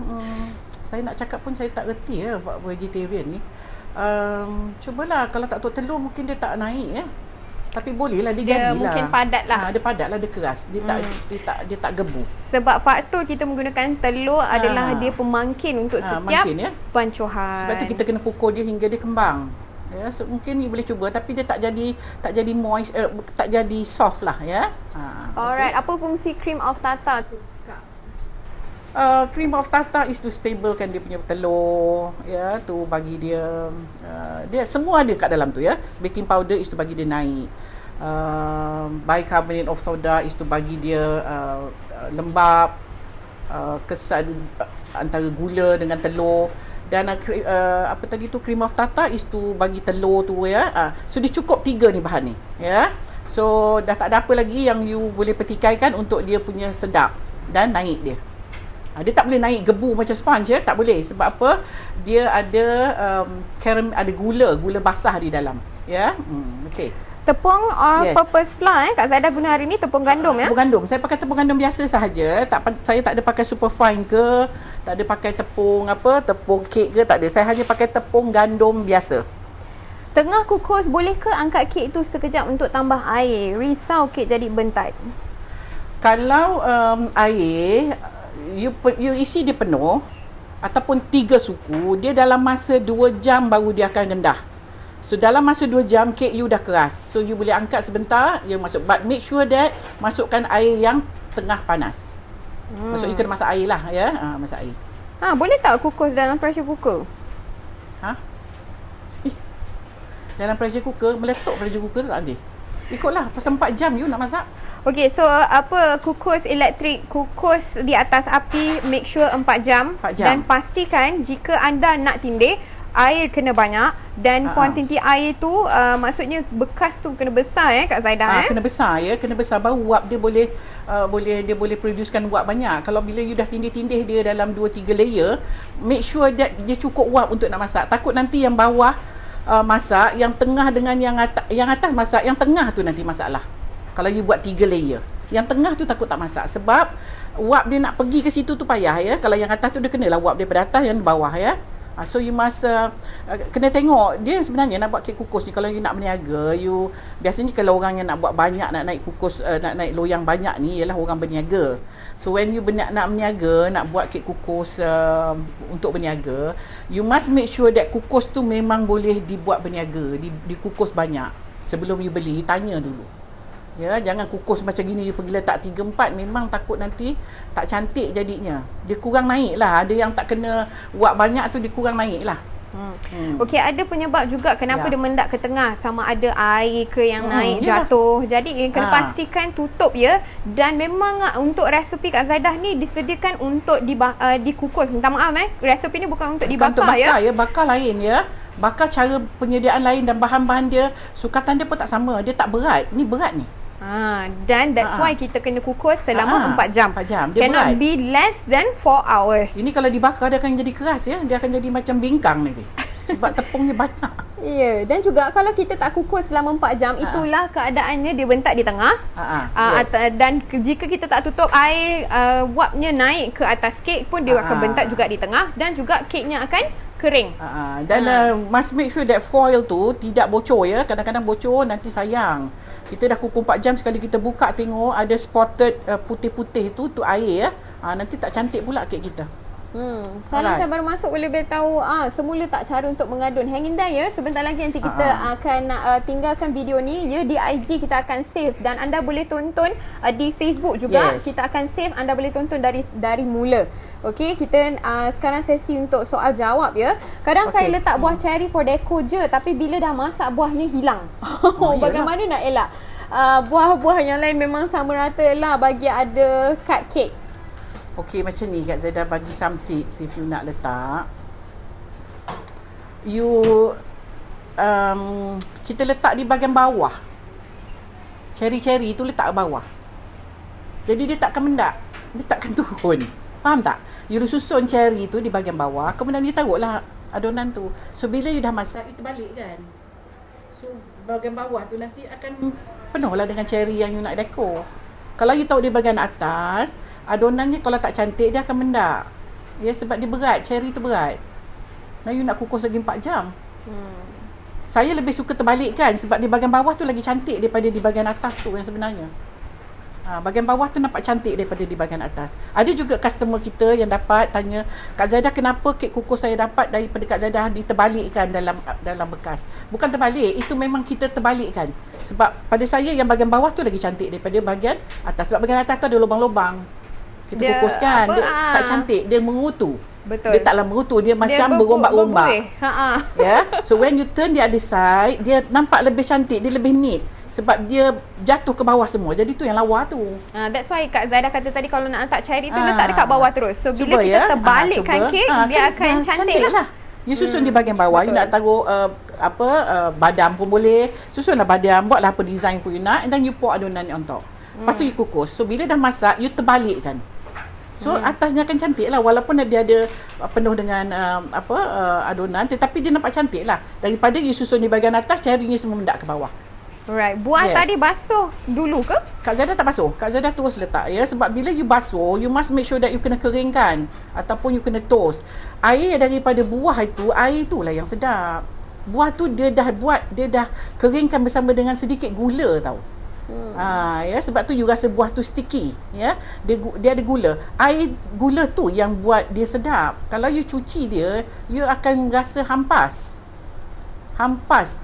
Saya nak cakap pun saya tak reti ya buat vegetarian ni. Cubalah kalau tak tahu telur mungkin dia tak naik ya. Tapi bolehlah dia jadilah. Mungkin padat lah. Dia padat lah, dia keras. Dia tak gebu. Sebab faktor kita menggunakan telur adalah dia pemangkin untuk setiap pancuhan. Sebab tu kita kena pukul dia hingga dia kembang. Ya, so mungkin you boleh cuba tapi dia tak jadi moist, tak jadi soft lah ya. Alright, apa fungsi cream of tartar tu, Kak? Cream of tartar is to stablekan dia punya telur ya, tu bagi dia dia semua ada kat dalam tu ya. Baking powder is to bagi dia naik. Bicarbonate of soda is to bagi dia lembab, kesan antara gula dengan telur. Dan apa tadi tu, cream of tartar is to bagi telur tu ya. So dia cukup 3 ni bahan ni ya. So dah tak ada apa lagi yang you boleh petikaikan untuk dia punya sedap dan naik dia. Dia tak boleh naik gebu macam sponge ya, tak boleh. Sebab apa? Dia ada ada gula basah di dalam ya. Okey. Tepung all-purpose flour Kak Zaidah guna hari ni tepung gandum ya? Tepung gandum. Saya pakai tepung gandum biasa sahaja. Saya tak ada pakai super fine ke, tak ada pakai tepung kek ke, tak ada. Saya hanya pakai tepung gandum biasa. Tengah kukus, boleh ke angkat kek tu sekejap untuk tambah air? Risau kek jadi bentat. Kalau air you isi dia penuh ataupun 3 suku, dia dalam masa 2 jam baru dia akan rendah. So dalam masa 2 jam kek you dah keras. So you boleh angkat sebentar, you masuk, but make sure that masukkan air yang tengah panas. Maksudnya kena masak air lah ya. Masak air. Boleh tak kukus dalam pressure cooker? Dalam pressure cooker, meletup pressure cooker tak ada. Ikutlah pasal 4 jam you nak masak. Okey, so kukus elektrik, kukus di atas api, make sure 4 jam. Dan pastikan jika anda nak tindih, air kena banyak dan kuantiti air tu maksudnya bekas tu kena besar Kak Zaidah kena besar ya, kena besar baru wap dia boleh producekan wap banyak. Kalau bila you dah tindih-tindih dia dalam 2-3 layer, make sure that dia cukup wap untuk nak masak. Takut nanti yang bawah masak, yang tengah dengan yang atas masak, yang tengah tu nanti masalah. Kalau you buat 3 layer, yang tengah tu takut tak masak sebab wap dia nak pergi ke situ tu payah ya. Kalau yang atas tu dia kenalah wap daripada atas yang bawah ya. So you must kena tengok dia sebenarnya nak buat kek kukus ni. Kalau you nak berniaga, biasanya kalau orang yang nak buat banyak, nak naik kukus, nak naik loyang banyak ni ialah orang berniaga. So when you nak berniaga, nak buat kek kukus untuk berniaga, you must make sure that kukus tu memang boleh dibuat berniaga, dikukus banyak. Sebelum you beli, you tanya dulu. Ya, jangan kukus macam gini you pergi letak 3-4, memang takut nanti tak cantik jadinya. Dia kurang naik lah. Ada yang tak kena buat banyak tu dia kurang naik lah. Okey, ada penyebab juga kenapa dia mendak ke tengah, sama ada air ke yang naik jatuh. Jadi kena pastikan tutup ya. Dan memang untuk resepi Kak Zaidah ni disediakan untuk dikukus. Minta maaf resepi ni bukan untuk dibakar untuk bakar ya. Bakar lain ya. Bakar cara penyediaan lain dan bahan-bahan dia, sukatan dia pun tak sama. Dia tak berat. Ni berat ni. Dan that's why kita kena kukus selama 4 jam. 4 jam. Dia cannot berat. be less than 4 hours. Ini kalau dibakar dia akan jadi keras ya. Dia akan jadi macam bingkang nanti. Sebab tepungnya banyak. Ya, dan juga kalau kita tak kukus selama 4 jam, itulah keadaannya dia bentak di tengah. Yes. Dan jika kita tak tutup, air wapnya naik ke atas kek pun dia akan bentak juga di tengah, dan juga keknya akan kering. Dan must make sure that foil tu tidak bocor ya. Kadang-kadang bocor nanti sayang. Kita dah kukus 4 jam, sekali kita buka tengok ada spotted putih-putih tu air ya. Nanti tak cantik pula kek kita. Salam saya baru masuk, boleh beritahu semula tak cara untuk mengadun. Hang in there ya. Sebentar lagi nanti kita akan tinggalkan video ni ya di IG, kita akan save dan anda boleh tonton di Facebook juga. Yes. Kita akan save, anda boleh tonton dari mula. Okey, kita sekarang sesi untuk soal jawab ya. Kadang saya letak buah cherry for deco je, tapi bila dah masak buahnya hilang. Bagaimana nak elak? Buah-buah yang lain memang sama rata lah bagi ada cupcake. Okey, macam ni Kak Zaidah bagi some tips if you nak letak. Kita letak di bahagian bawah. Cherry-cherry tu letak ke bawah. Jadi dia takkan mendak. Dia takkan turun. Faham tak? You susun cherry tu di bahagian bawah, kemudian you taruhlah adonan tu. So bila you dah masak, you terbalik kan. So bahagian bawah tu nanti akan penuh lah dengan cherry yang you nak dekor. Kalau you taruh di bahagian atas, adonannya kalau tak cantik dia akan mendak. Ya, sebab dia berat, cherry tu berat. Nah, you nak kukus lagi 4 jam. Saya lebih suka terbalikkan sebab di bahagian bawah tu lagi cantik daripada di bahagian atas tu yang sebenarnya. Bahagian bawah tu nampak cantik daripada di bahagian atas. Ada juga customer kita yang dapat tanya, Kak Zaidah, kenapa kek kukus saya dapat daripada Kak Zaidah diterbalikkan dalam bekas? Bukan terbalik, itu memang kita terbalikkan. Sebab pada saya yang bahagian bawah tu lagi cantik daripada bahagian atas. Sebab bahagian atas tu ada lubang-lubang. Kita kukuskan, dia tak cantik, dia mengutu. Betul. Dia taklah mengutu, dia macam berombak-ombak. Ya. So when you turn the other side, dia nampak lebih cantik, dia lebih neat. Sebab dia jatuh ke bawah semua. Jadi tu yang lawa tu. That's why Kak Zaidah kata tadi kalau nak letak cherry tu letak dekat bawah terus. So bila kita terbalikkan kek, dia akan cantik lah. You susun di bahagian bawah. Betul. You nak taruh badam pun boleh. Susunlah badam, buatlah apa design pun you nak, and then you pour adonan on top. Lepas tu you kukus. So bila dah masak, you terbalikkan. So atasnya akan cantik lah, walaupun dia ada penuh dengan adonan, tetapi dia nampak cantik lah. Daripada you susun di bahagian atas, cherry-nya semua mendak ke bawah. Alright, buah tadi basuh dulu ke? Kak Zaidah tak basuh. Kak Zaidah terus letak ya. Sebab bila you basuh, you must make sure that you kena keringkan ataupun you kena toast. Air daripada buah itu, air itulah yang sedap. Buah tu dia dah keringkan bersama dengan sedikit gula tau. Ya, sebab tu you rasa buah tu sticky ya. Dia ada gula. Air gula tu yang buat dia sedap. Kalau you cuci dia, you akan rasa hampas.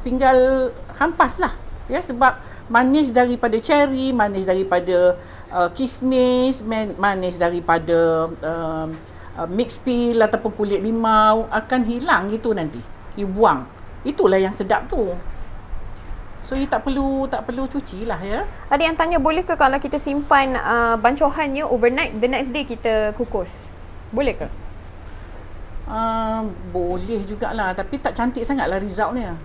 Tinggal hampas lah. Ya, sebab manis daripada cherry, manis daripada kismis, manis daripada mixed peel ataupun kulit limau akan hilang gitu nanti. You buang. Itulah yang sedap tu. So you tak perlu cuci lah ya. Ada yang tanya, boleh ke kalau kita simpan bancohannya overnight, the next day kita kukus? Boleh ke? Boleh jugalah, tapi tak cantik sangatlah resultnya.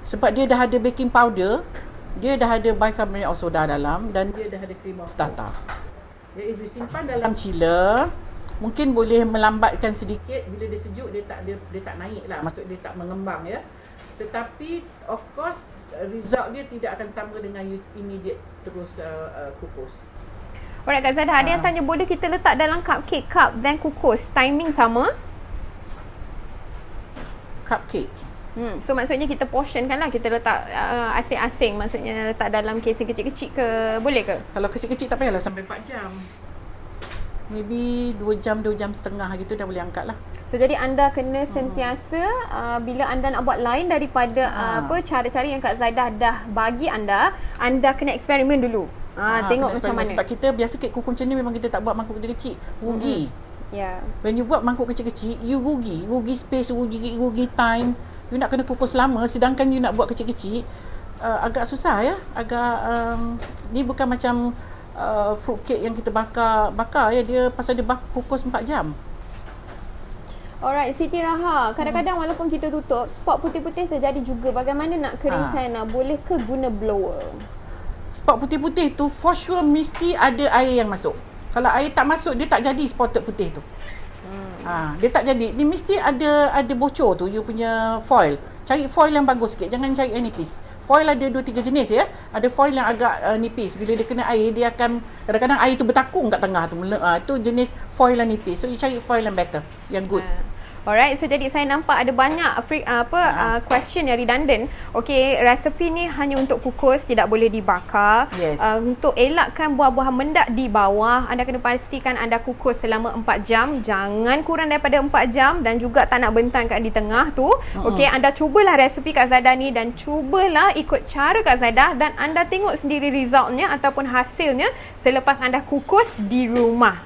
Sebab dia dah ada baking powder, dia dah ada bicarbonate of soda dalam, dan dia dah ada cream of tartar. If you simpan dalam chiller, mungkin boleh melambatkan sedikit. Bila dia sejuk, dia tak naik lah, maksud dia tak mengembang ya. Tetapi of course result dia tidak akan sama dengan you immediate terus kukus. Alright Kak Zaidah, ada yang tanya, boleh kita letak dalam cupcake cup then kukus, timing sama? Cupcake. So maksudnya kita portionkan lah, kita letak asing-asing, maksudnya letak dalam casing kecil-kecil ke, boleh ke? Kalau kecil-kecil tak payahlah sampai 4 jam. Maybe 2 jam setengah gitu dah boleh angkat lah. So jadi anda kena sentiasa bila anda nak buat lain daripada cara-cara yang Kak Zaidah dah bagi anda kena eksperimen dulu. Tengok macam mana. Sebab kita biasa kek kukus macam ni memang kita tak buat mangkuk kecil-kecil. Rugi. When you buat mangkuk kecil-kecil, you rugi space, rugi time. You nak kena kukus lama, sedangkan you nak buat kecil-kecil, agak susah ya. Ni bukan macam fruit cake yang kita bakar ya, dia pasal dia kukus 4 jam. Alright, Siti Raha, kadang-kadang walaupun kita tutup, spot putih-putih terjadi juga. Bagaimana nak keringkan? Boleh ke guna blower? Spot putih-putih tu for sure mesti ada air yang masuk. Kalau air tak masuk, dia tak jadi spotted putih tu. Dia tak jadi. Dia mesti ada bocor tu, you punya foil. cari foil yang bagus sikit. Jangan cari yang nipis. Foil ada 2-3 jenis ya. Ada foil yang agak nipis. Bila dia kena air, dia akan kadang-kadang air tu bertakung kat tengah tu. Itu jenis foil yang nipis. So you cari foil yang better, yang good. Alright, so jadi saya nampak ada banyak question yang redundant. Okey, resepi ni hanya untuk kukus, tidak boleh dibakar. Yes. Untuk elakkan buah-buahan mendak di bawah, anda kena pastikan anda kukus selama 4 jam. Jangan kurang daripada 4 jam dan juga tak nak bentang kat di tengah tu. Okey, anda cubalah resepi Kak Zaidah ni dan cubalah ikut cara Kak Zaidah dan anda tengok sendiri resultnya ataupun hasilnya selepas anda kukus di rumah.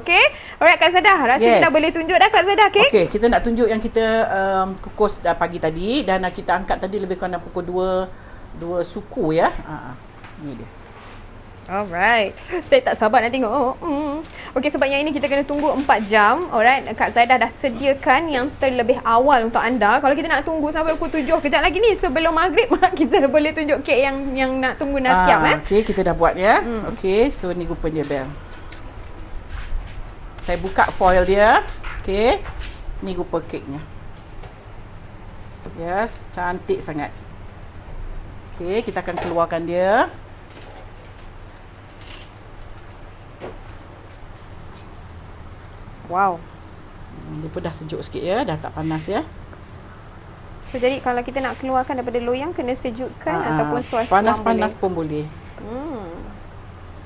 Okey. Alright Kak Zaidah, rasa kita boleh tunjuk dah Kak Zaidah, okey? Okey, kita nak tunjuk yang kita kukus pagi tadi dan kita angkat tadi lebih kurang pukul 2 suku ya. Ni dia. Alright. Saya tak sabar nak tengok. Okey, sebab yang ini kita kena tunggu 4 jam. Alright, Kak Zaidah dah sediakan yang terlebih awal untuk anda. Kalau kita nak tunggu sampai pukul 7 kejap lagi ni sebelum maghrib kita boleh tunjuk kek yang nak tunggu dah siap Okey, kita dah buat ya. Okey, so ni rupanya Bel. Saya buka foil dia. Okey. Ni rupa keknya. Yes, cantik sangat. Okey, kita akan keluarkan dia. Wow. Dia pun dah sejuk sikit ya, dah tak panas ya. So jadi kalau kita nak keluarkan daripada loyang kena sejukkan ataupun suas panas-panas pun boleh.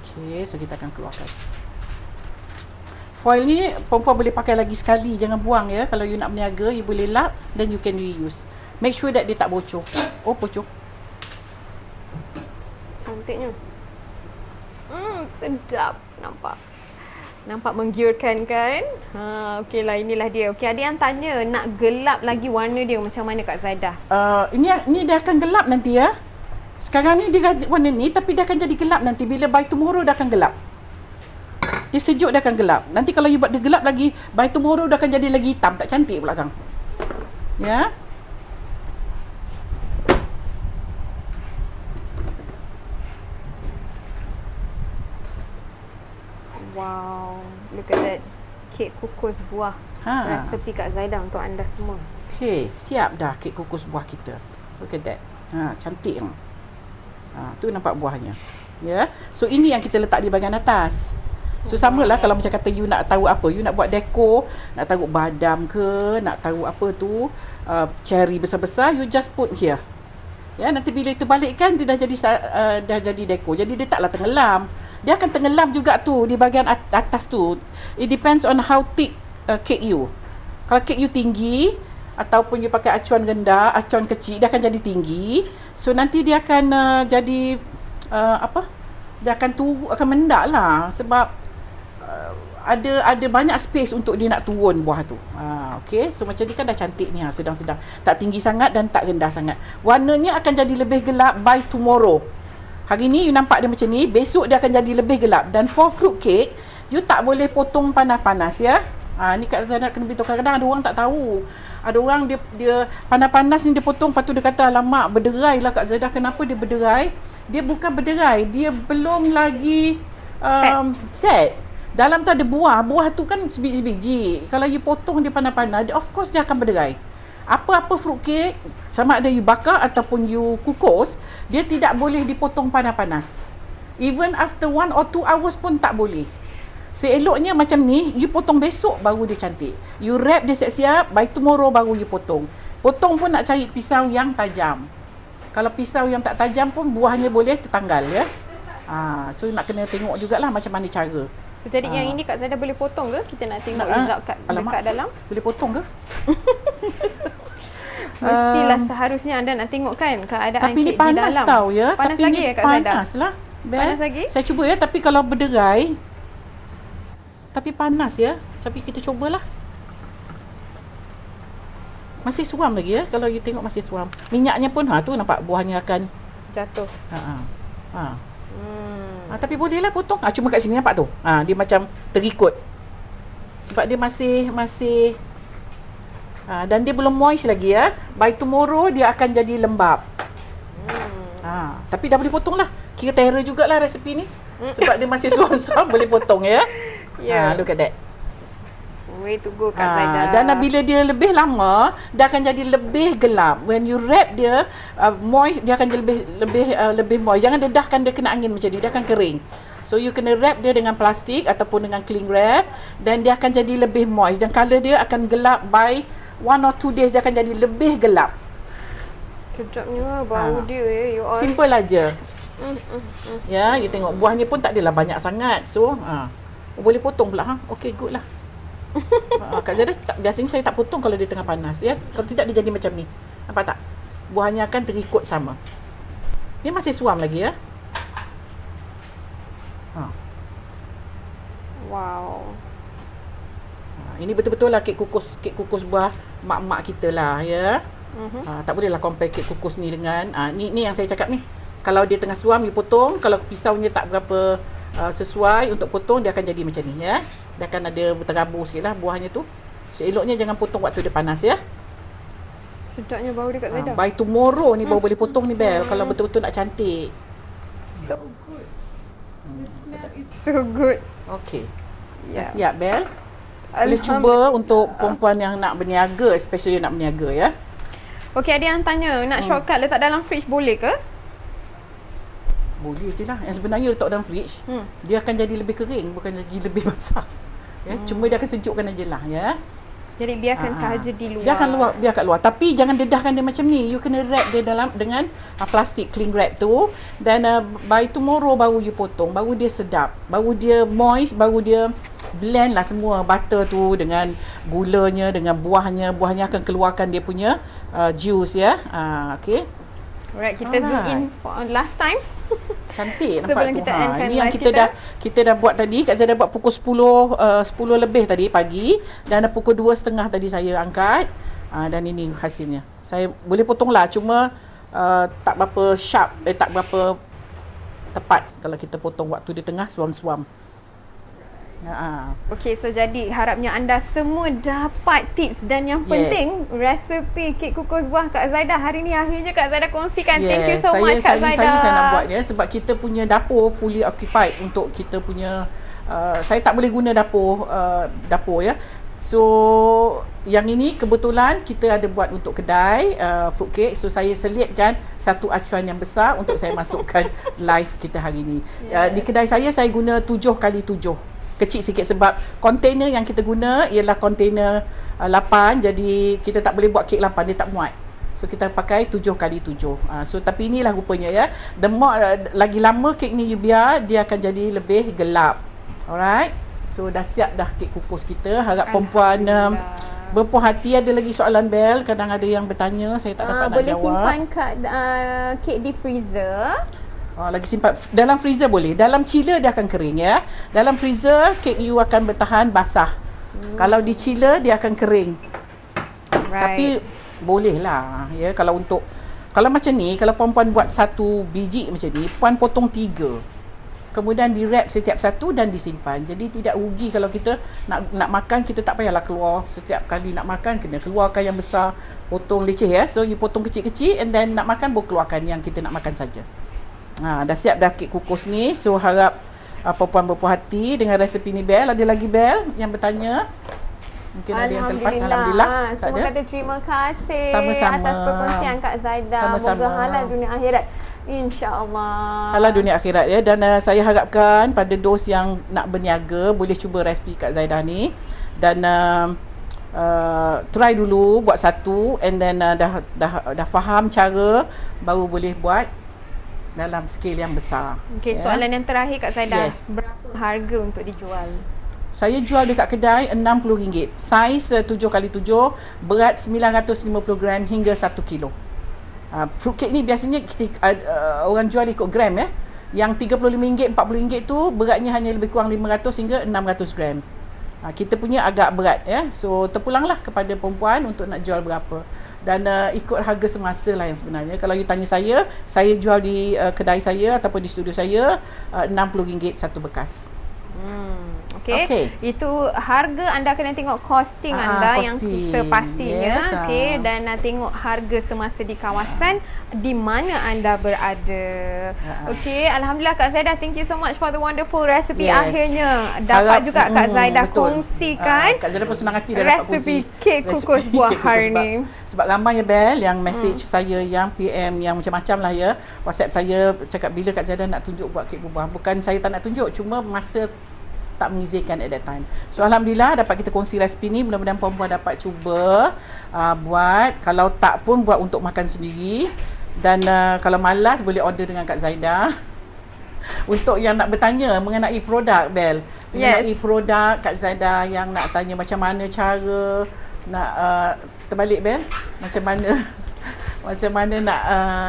Okey, so kita akan keluarkan. Foil ni perempuan boleh pakai lagi sekali, jangan buang ya. Kalau you nak berniaga, you boleh lap then you can reuse. Make sure that dia tak bocor. Oh, bocor. Cantiknya. Sedap nampak. Nampak menggiurkan kan? Okeylah, inilah dia. Okey, ada yang tanya nak gelap lagi warna dia macam mana Kak Zaidah? Ini dia akan gelap nanti ya. Sekarang ni dia warna ni tapi dia akan jadi gelap nanti. Bila by tomorrow dia akan gelap. Dia sejuk dia akan gelap. Nanti kalau you buat dia gelap lagi, by tomorrow dia akan jadi lagi hitam. Tak cantik pula kang. Ya. Wow, look at that. Kek kukus buah. Resepi Kak Zaidah untuk anda semua. Okay, siap dah kek kukus buah kita. Look at that. Cantik kan. Tu nampak buahnya. Ya. So ini yang kita letak di bahagian atas. So samalah kalau macam kata you nak tahu apa, you nak buat dekor, nak taruh badam ke, nak taruh apa tu, cherry besar-besar, you just put here. Ya, nanti bila itu balikkan dia dah jadi dekor. Jadi dia taklah tenggelam. Dia akan tenggelam juga tu di bahagian atas tu. It depends on how thick cake you. Kalau cake you tinggi ataupun you pakai acuan rendah, acuan kecil, dia akan jadi tinggi. So nanti dia akan jadi dia akan mendak lah sebab ada banyak space untuk dia nak turun buah tu. Okey, so macam ni kan dah cantik ni, sedang-sedang. Tak tinggi sangat dan tak rendah sangat. Warnanya akan jadi lebih gelap by tomorrow. Hari ni you nampak dia macam ni, besok dia akan jadi lebih gelap. Dan for fruit cake, you tak boleh potong panas-panas ya. Ni Kak Zaidah kena beritahu. Kadang-kadang ada orang tak tahu. Ada orang dia panas-panas ni dia potong, lepas tu dia kata alamak berderai lah Kak Zaidah. Kenapa dia berderai? Dia bukan berderai, dia belum lagi set. Dalam tu ada buah tu kan sebiji-sebiji. Kalau you potong dia panas-panas, of course dia akan berderai. Apa-apa fruit cake, sama ada you bakar ataupun you kukus, dia tidak boleh dipotong panas-panas. Even after 1 or 2 hours pun tak boleh. Seeloknya macam ni, you potong besok baru dia cantik. You wrap dia siap-siap, by tomorrow baru you potong. Potong pun nak cari pisau yang tajam. Kalau pisau yang tak tajam pun buahnya boleh tertanggal ya. So nak kena tengok jugalah macam mana cara. So, jadi yang ini Kak Zaidah boleh potong ke? Kita nak tengok result dekat dalam. Boleh potong ke? Mestilah seharusnya anda nak tengok kan keadaan tapi kek di dalam. Tapi ni panas tau ya. Panas tapi lagi ya Kak Zaidah? Panas lah. Panas lagi? Saya cuba ya, tapi kalau berderai tapi panas ya. Tapi kita cubalah. Masih suam lagi ya. Kalau you tengok masih suam. Minyaknya pun tu nampak buahnya akan jatuh. Tapi bolehlah potong. Cuma kat sini nampak tu. Dia macam terikut. Sebab dia masih dan dia belum moist lagi ya. By tomorrow dia akan jadi lembab. Tapi dah boleh potong lah. Kira terror jugalah resepi ni. Sebab dia masih suam-suam boleh potong ya. Look at that. Way to go Kak Zaidah. Dan bila dia lebih lama, dia akan jadi lebih gelap. When you wrap dia moist, dia akan jadi lebih moist. Jangan dedahkan dia kena angin macam ni, dia akan kering. So you kena wrap dia dengan plastik ataupun dengan cling wrap, dan dia akan jadi lebih moist, dan color dia akan gelap by 1 or 2 days, dia akan jadi lebih gelap. Sedapnya bau dia ya, you all. Simple aja. Ya, you tengok buahnya pun tak adalah banyak sangat. So, boleh potong pula. Okay, good lah. Kak Zaidah, biasanya saya tak potong kalau dia tengah panas. Ya, kalau tidak dia jadi macam ni. Nampak tak? Buahnya akan terikut sama. Ni masih suam lagi ya. Wow. Ini betul-betul lah kek kukus buah mak-mak kita lah ya. Tak boleh lah compare kek kukus ni dengan ni yang saya cakap ni. Kalau dia tengah suam, you potong. Kalau pisaunya tak berapa sesuai untuk potong, dia akan jadi macam ni ya. Dia akan ada terabur sikit lah buahnya tu. So, eloknya jangan potong waktu dia panas ya. Sedapnya bau dia Kak Zaidah. By tomorrow ni baru boleh potong ni Bel, kalau betul-betul nak cantik. So good. The smell is so good. Okay. Yeah. Dah siap Bel? Boleh cuba untuk perempuan yang nak berniaga, especially nak berniaga ya. Okey, ada yang tanya, nak shortcut letak dalam fridge boleh ke? Boleh je lah. Yang sebenarnya letak dalam fridge, dia akan jadi lebih kering, bukan jadi lebih basah. Ya, cuma dia akan sejukkan aje lah ya. Jadi biarkan sahaja di luar. Biar kat luar. Tapi jangan dedahkan dia macam ni. You kena wrap dia dalam dengan plastik cling wrap tu, dan by tomorrow baru you potong, baru dia sedap, baru dia moist, baru dia blend lah semua butter tu dengan gulanya, dengan buahnya. Buahnya akan keluarkan dia punya juice ya. Okay. Alright, kita zoom in for last time. Cantik sebelum nampak tu. Kita Ini yang kita dah buat tadi. Kak Zaidah buat pukul 10 lebih tadi pagi, dan pukul 2.30 tadi saya angkat. Dan ini hasilnya. Saya boleh potong lah, cuma tak berapa sharp, tak berapa tepat kalau kita potong waktu di tengah suam-suam. Okey, so jadi harapnya anda semua dapat tips, dan yang penting resepi kek kukus buah Kak Zaidah hari ni akhirnya Kak Zaidah kongsikan. Thank you so much Kak Zaidah. Saya nak buat ya, sebab kita punya dapur fully occupied untuk kita punya saya tak boleh guna dapur ya. So yang ini kebetulan kita ada buat untuk kedai fruit cake. So saya selitkan satu acuan yang besar untuk saya masukkan live kita hari ni. Di kedai saya guna 7x7. Kecil sikit sebab kontainer yang kita guna ialah kontainer 8, jadi kita tak boleh buat kek 8, dia tak muat. So kita pakai 7x7. So tapi inilah rupanya ya. The more lagi lama kek ni you biar, dia akan jadi lebih gelap. Alright. So dah siap dah kek kukus kita. Harap perempuan berpuas hati. Ada lagi soalan Bel, kadang ada yang bertanya, saya tak dapat nak jawab. Boleh simpan kek di freezer. Lagi simpan dalam freezer boleh. Dalam chiller dia akan kering ya. Dalam freezer kek you akan bertahan basah. Kalau di chiller dia akan kering. Tapi boleh lah ya. Kalau macam ni, kalau perempuan buat satu biji macam ni, puan potong 3. Kemudian di wrap setiap satu dan disimpan. Jadi tidak rugi kalau kita nak makan, kita tak payahlah keluar setiap kali nak makan kena keluarkan yang besar, potong leceh ya. So you potong kecil-kecil, and then nak makan baru keluarkan yang kita nak makan saja. Dah siap dah kek kukus ni. So harap perempuan berpuas hati dengan resepi ni Bel. Ada lagi Bel yang bertanya? Mungkin ada yang terlepas. Alhamdulillah. Semua kata terima kasih sama-sama atas perkongsian Kak Zaidah. Moga halal dunia akhirat, InsyaAllah. Halal dunia akhirat ya. Dan saya harapkan pada dos yang nak berniaga boleh cuba resepi Kak Zaidah ni. Dan try dulu buat satu, and then dah faham cara, baru boleh buat dalam skala yang besar. Okey, soalan yang terakhir Kak Zaidah. Berapa harga untuk dijual? Saya jual dekat kedai RM60. Saiz 7x7, berat 950 gram hingga 1 kilo. Fruit cake ni biasanya orang jual ikut gram ya. Yang RM35, RM40 tu beratnya hanya lebih kurang 500 hingga 600 gram. Kita punya agak berat ya. So terpulanglah kepada perempuan untuk nak jual berapa. Dan ikut harga semasa lah yang sebenarnya. Kalau you tanya saya jual di kedai saya ataupun di studio saya RM60 satu bekas. Okey. Okey. Itu harga anda kena tengok costing anda yang costing. sepastinya. Yes, Okey, dan tengok harga semasa di kawasan di mana anda berada. Okey, alhamdulillah Kak Zaidah, thank you so much for the wonderful recipe. Yes. Akhirnya dapat juga Kak Zaidah betul. kongsikan Kak Zaidah pun senang hati dah dapat kongsi resipi kek kukus resipi buah kek hari sebab, ni. sebab ramai ya Bel yang message saya, yang PM, yang macam-macam lah ya. WhatsApp saya cakap bila Kak Zaidah nak tunjuk buat kek buah. Bukan saya tak nak tunjuk, cuma masa tak mengizinkan at that time. So alhamdulillah dapat kita kongsi resipi ni, mudah-mudahan puan-puan dapat cuba buat. Kalau tak pun buat untuk makan sendiri. Dan kalau malas boleh order dengan Kak Zaidah. Untuk yang nak bertanya mengenai produk Bel, mengenai produk Kak Zaidah, yang nak tanya macam mana cara nak terbalik Bel, macam mana macam mana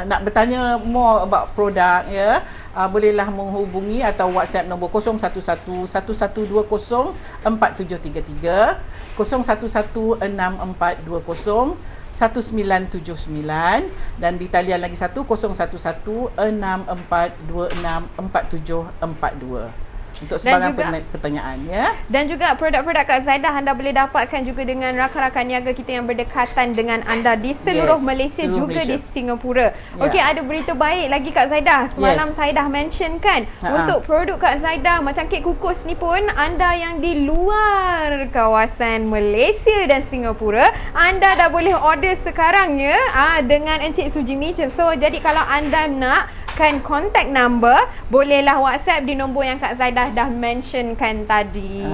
nak bertanya more about produk ya, bolehlah menghubungi atau WhatsApp nombor 0111204733, 0116421979, dan di talian lagi satu 011642644742 untuk sebarang pertanyaan ya. Dan juga produk-produk Kak Zaidah anda boleh dapatkan juga dengan rakan-rakan niaga kita yang berdekatan dengan anda di seluruh Malaysia, seluruh juga Malaysia. di Singapura. Okey, ada berita baik lagi Kak Zaidah. Semalam saya dah mention kan, untuk produk Kak Zaidah macam kek kukus ni pun, anda yang di luar kawasan Malaysia dan Singapura, anda dah boleh order sekarang ya, dengan Encik Sujimi. So jadi kalau anda nak kan contact number, bolehlah WhatsApp di nombor yang Kak Zaidah dah mentionkan tadi.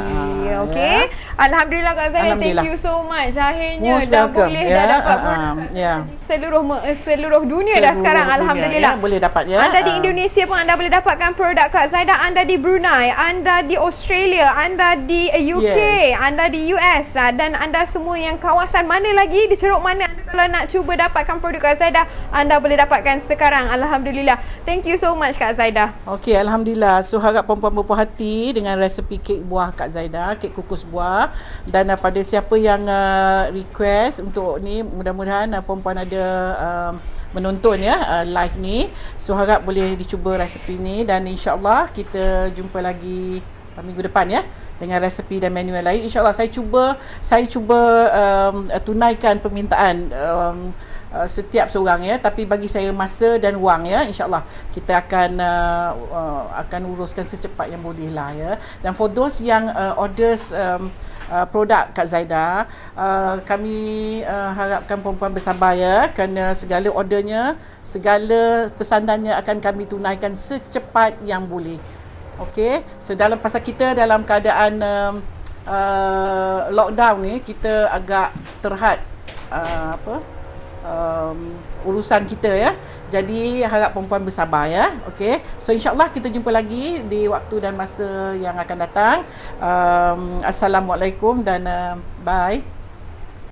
Okey. Alhamdulillah Kak Zaidah, thank you so much. Akhirnya Most dah welcome. boleh dah dapat seluruh dunia dah sekarang. Alhamdulillah. Boleh dapat ya. Anda di Indonesia pun anda boleh dapatkan produk Kak Zaidah. Anda di Brunei, anda di Australia, anda di UK, anda di US, dan anda semua yang kawasan mana lagi, di ceruk mana anda kalau nak cuba dapatkan produk Kak Zaidah, anda boleh dapatkan sekarang. Alhamdulillah. Thank you so much Kak Zaidah. Okey, alhamdulillah. So harap puan-puan berpuas hati dengan resepi kek buah Kak Zaidah, kek kukus buah. Dan pada siapa yang request untuk ni, mudah-mudahan puan-puan ada menonton ya live ni. So harap boleh dicuba resepi ni, dan insya-Allah kita jumpa lagi minggu depan ya dengan resepi dan menu yang lain. InsyaAllah saya cuba tunaikan permintaan setiap seorang ya, tapi bagi saya masa dan wang ya, insyaAllah kita akan uruskan secepat yang boleh lah ya. Dan for those yang orders produk Kak Zaidah, kami harapkan perempuan bersabar ya, kerana segala ordernya, segala pesanannya akan kami tunaikan secepat yang boleh. Okey, so pasal kita dalam keadaan lockdown ni, kita agak terhad urusan kita ya. Jadi harap perempuan bersabar ya. Okey. So insya-Allah kita jumpa lagi di waktu dan masa yang akan datang. Assalamualaikum dan bye.